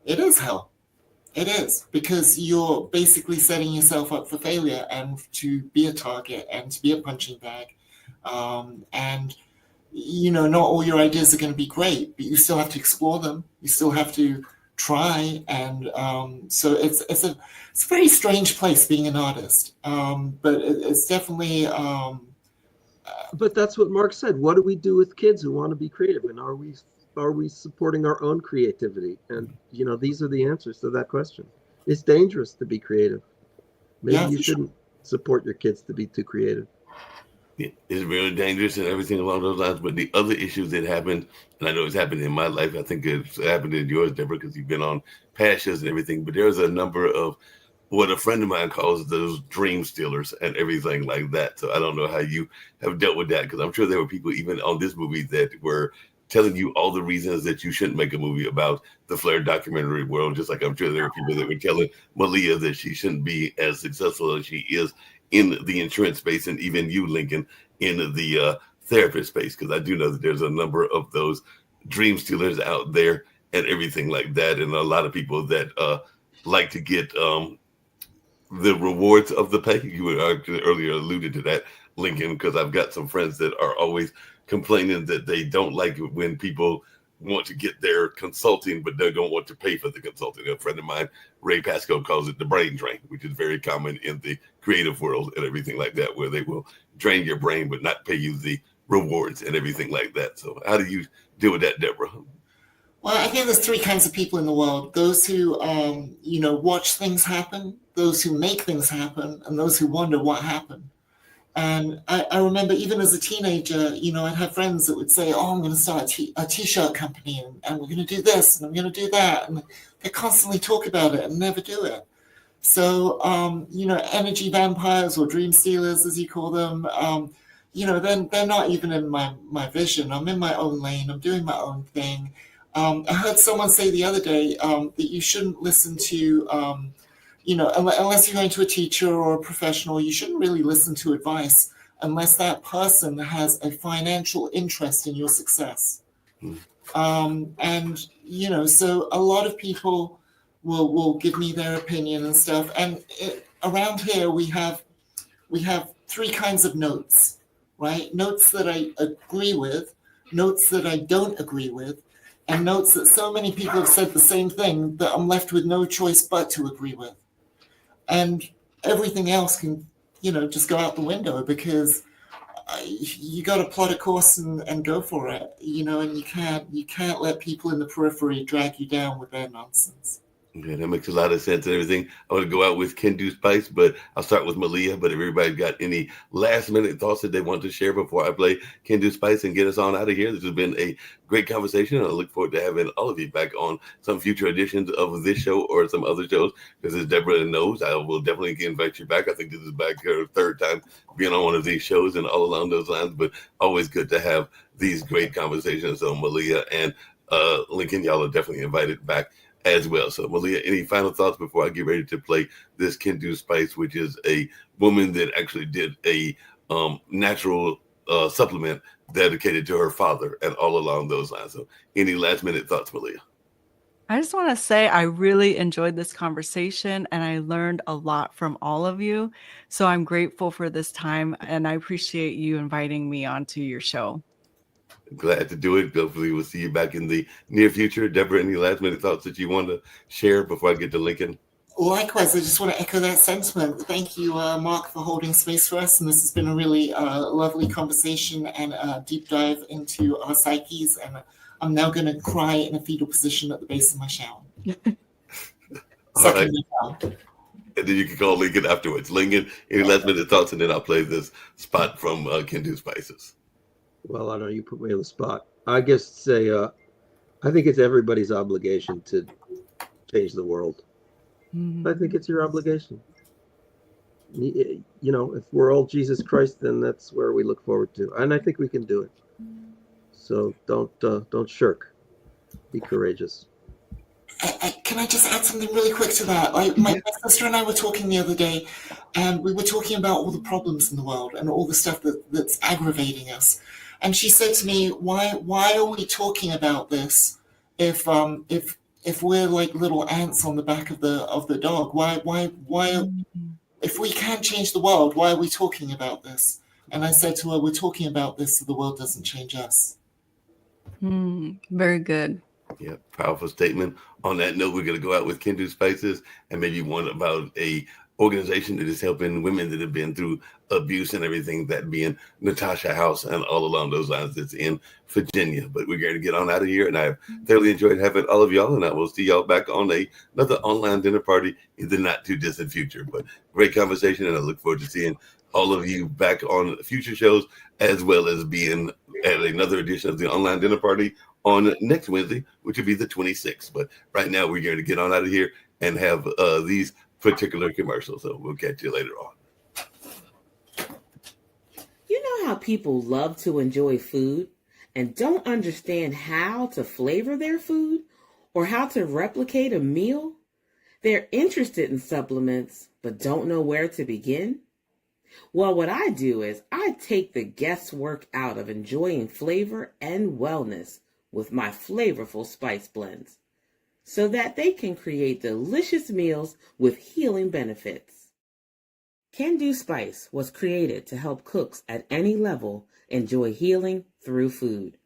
it is hell. It is, because you're basically setting yourself up for failure and to be a target and to be a punching bag. And you know, not all your ideas are going to be great, but you still have to explore them. You still have to try, and so it's a very strange place being an artist. But it's definitely. But that's what Mark said. What do we do with kids who want to be creative, and are we supporting our own creativity? And you know, these are the answers to that question. It's dangerous to be creative. Maybe you shouldn't support your kids to be too creative. It's really dangerous and everything along those lines. But the other issues that happened, and I know it's happened in my life, I think it's happened in yours, Deborah, because you've been on past shows and everything. But there's a number of what a friend of mine calls those dream stealers and everything like that. So I don't know how you have dealt with that, because I'm sure there were people even on this movie that were telling you all the reasons that you shouldn't make a movie about the Flair documentary world, just like I'm sure there were people that were telling Malia that she shouldn't be as successful as she is in the insurance space, and even you, Lincoln, in the therapist space, because I do know that there's a number of those dream stealers out there and everything like that, and a lot of people that like to get the rewards of the pay. You were earlier alluded to that, Lincoln, because I've got some friends that are always complaining that they don't like it when people want to get their consulting, but they don't want to pay for the consulting. A friend of mine, Ray Pasco, calls it the brain drain, which is very common in the creative world and everything like that, where they will drain your brain but not pay you the rewards and everything like that. So how do you deal with that, Deborah? Well, I think there's three kinds of people in the world: those who, watch things happen, those who make things happen, and those who wonder what happened. And I remember even as a teenager, I'd have friends that would say, oh, I'm going to start a t-shirt company and we're going to do this and I'm going to do that. And they constantly talk about it and never do it. So, energy vampires or dream stealers, as you call them, they're not even in my vision. I'm in my own lane. I'm doing my own thing. I heard someone say the other day that you shouldn't listen to, unless you're going to a teacher or a professional, you shouldn't really listen to advice unless that person has a financial interest in your success. So a lot of people will give me their opinion and stuff. And around here we have three kinds of notes, right? Notes that I agree with, notes that I don't agree with, and notes that so many people have said the same thing that I'm left with no choice but to agree with. And everything else can, just go out the window because you got to plot a course and go for it, and you can't let people in the periphery drag you down with their nonsense. Yeah, that makes a lot of sense and everything. I want to go out with Can Do Spice, but I'll start with Malia. But if everybody got any last minute thoughts that they want to share before I play Can Do Spice and get us on out of here, this has been a great conversation. I look forward to having all of you back on some future editions of this show or some other shows. Because as Deborah knows, I will definitely invite you back. I think this is back her third time being on one of these shows and all along those lines. But always good to have these great conversations. So Malia and Lincoln, y'all are definitely invited back as well. So Malia, any final thoughts before I get ready to play this Can Do Spice, which is a woman that actually did a natural supplement dedicated to her father and all along those lines. So any last minute thoughts, Malia? I just want to say I really enjoyed this conversation and I learned a lot from all of you. So I'm grateful for this time and I appreciate you inviting me onto your show. Glad to do it. Hopefully we'll see you back in the near future. Deborah, any last minute thoughts that you want to share before I get to Lincoln? Likewise, I just want to echo that sentiment. Thank you, Mark, for holding space for us. And this has been a really lovely conversation and a deep dive into our psyches. And I'm now going to cry in a fetal position at the base of my shower. All right. And then you can call Lincoln afterwards. Lincoln, any last minute thoughts? And then I'll play this spot from Can Do Spices. Well, I don't know. You put me on the spot. I guess say I think it's everybody's obligation to change the world. I think it's your obligation. If we're all Jesus Christ, then that's where we look forward to, and I think we can do it. So don't shirk. Be courageous. Can I just add something really quick to that? Like my sister and I were talking the other day, and we were talking about all the problems in the world and all the stuff that's aggravating us. And she said to me, "Why are we talking about this if we're like little ants on the back of the dog? Why if we can't change the world, why are we talking about this?" And I said to her, "We're talking about this so the world doesn't change us." Very good. Yeah, powerful statement. On that note, we're going to go out with Can Do Spices and maybe one about a organization that is helping women that have been through abuse and everything, that being Natasha House and all along those lines. That's in Virginia. But we're going to get on out of here, and I've thoroughly enjoyed having all of y'all, and I will see y'all back on another online dinner party in the not too distant future. But great conversation, and I look forward to seeing all of you back on future shows, as well as being at another edition of the online dinner party on next Wednesday, which will be the 26th. But right now, we're going to get on out of here and have these particular commercials. So we'll catch you later on. You know how people love to enjoy food and don't understand how to flavor their food or how to replicate a meal? They're interested in supplements, but don't know where to begin? Well, what I do is I take the guesswork out of enjoying flavor and wellness with my flavorful spice blends, so that they can create delicious meals with healing benefits. Can Do Spice was created to help cooks at any level enjoy healing through food.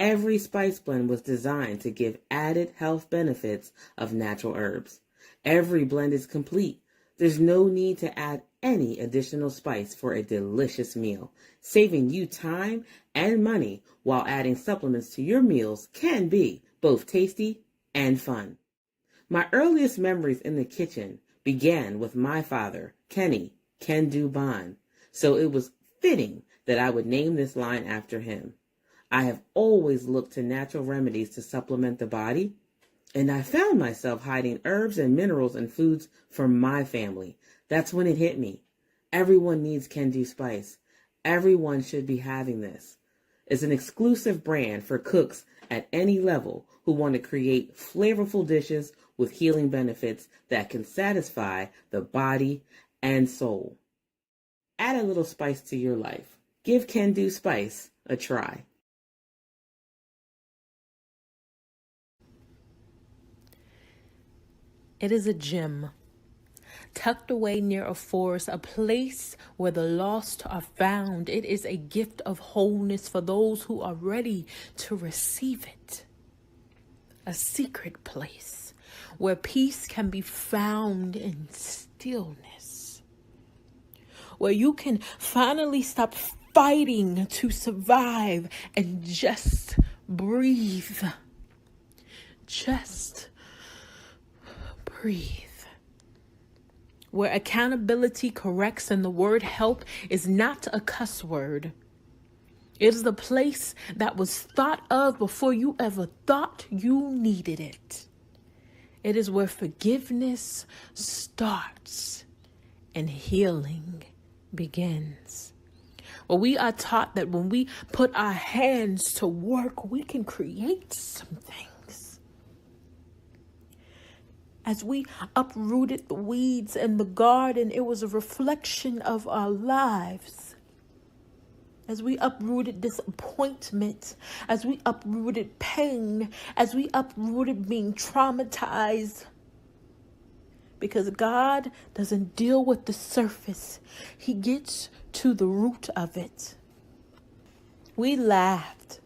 Every spice blend was designed to give added health benefits of natural herbs. Every blend is complete. There's no need to add any additional spice for a delicious meal. Saving you time and money while adding supplements to your meals can be both tasty and fun. My earliest memories in the kitchen began with my father, Kenny Can Do Bond, so it was fitting that I would name this line after him. I have always looked to natural remedies to supplement the body, and I found myself hiding herbs and minerals in foods for my family. That's when it hit me. Everyone needs Can-Do Spice. Everyone should be having this. It's an exclusive brand for cooks at any level who want to create flavorful dishes with healing benefits that can satisfy the body and soul. Add a little spice to your life. Give Can-Do Spice a try. It is a gem, tucked away near a forest, a place where the lost are found. It is a gift of wholeness for those who are ready to receive it. A secret place where peace can be found in stillness, where you can finally stop fighting to survive and just breathe. Just breathe. Where accountability corrects and the word help is not a cuss word. It is the place that was thought of before you ever thought you needed it. It is where forgiveness starts and healing begins. Where we are taught that when we put our hands to work, we can create something. As we uprooted the weeds in the garden, it was a reflection of our lives. As we uprooted disappointment, as we uprooted pain, as we uprooted being traumatized. Because God doesn't deal with the surface. He gets to the root of it. We laughed.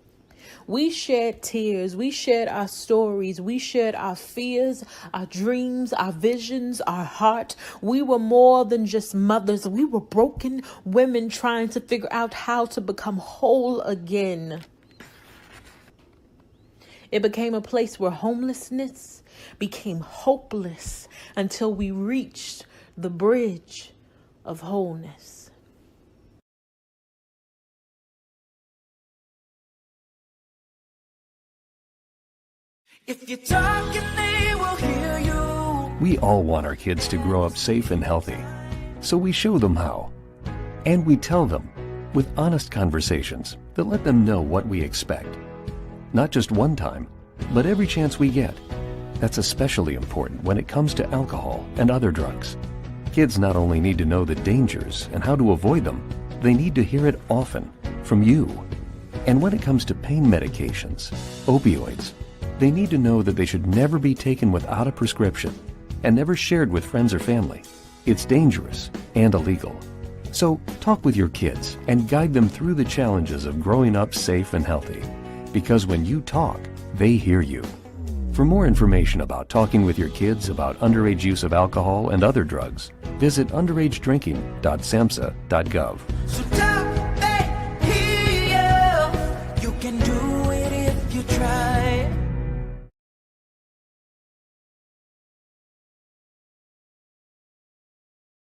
We shared tears. We shared our stories. We shared our fears, our dreams, our visions, our heart. We were more than just mothers. We were broken women trying to figure out how to become whole again. It became a place where homelessness became hopeless until we reached the bridge of wholeness. If you're talking, they will hear you. We all want our kids to grow up safe and healthy, so we show them how. And we tell them with honest conversations that let them know what we expect. Not just one time, but every chance we get. That's especially important when it comes to alcohol and other drugs. Kids not only need to know the dangers and how to avoid them, they need to hear it often from you. And when it comes to pain medications, opioids, they need to know that they should never be taken without a prescription and never shared with friends or family. It's dangerous and illegal. So talk with your kids and guide them through the challenges of growing up safe and healthy. Because when you talk, they hear you. For more information about talking with your kids about underage use of alcohol and other drugs, visit underagedrinking.samhsa.gov. So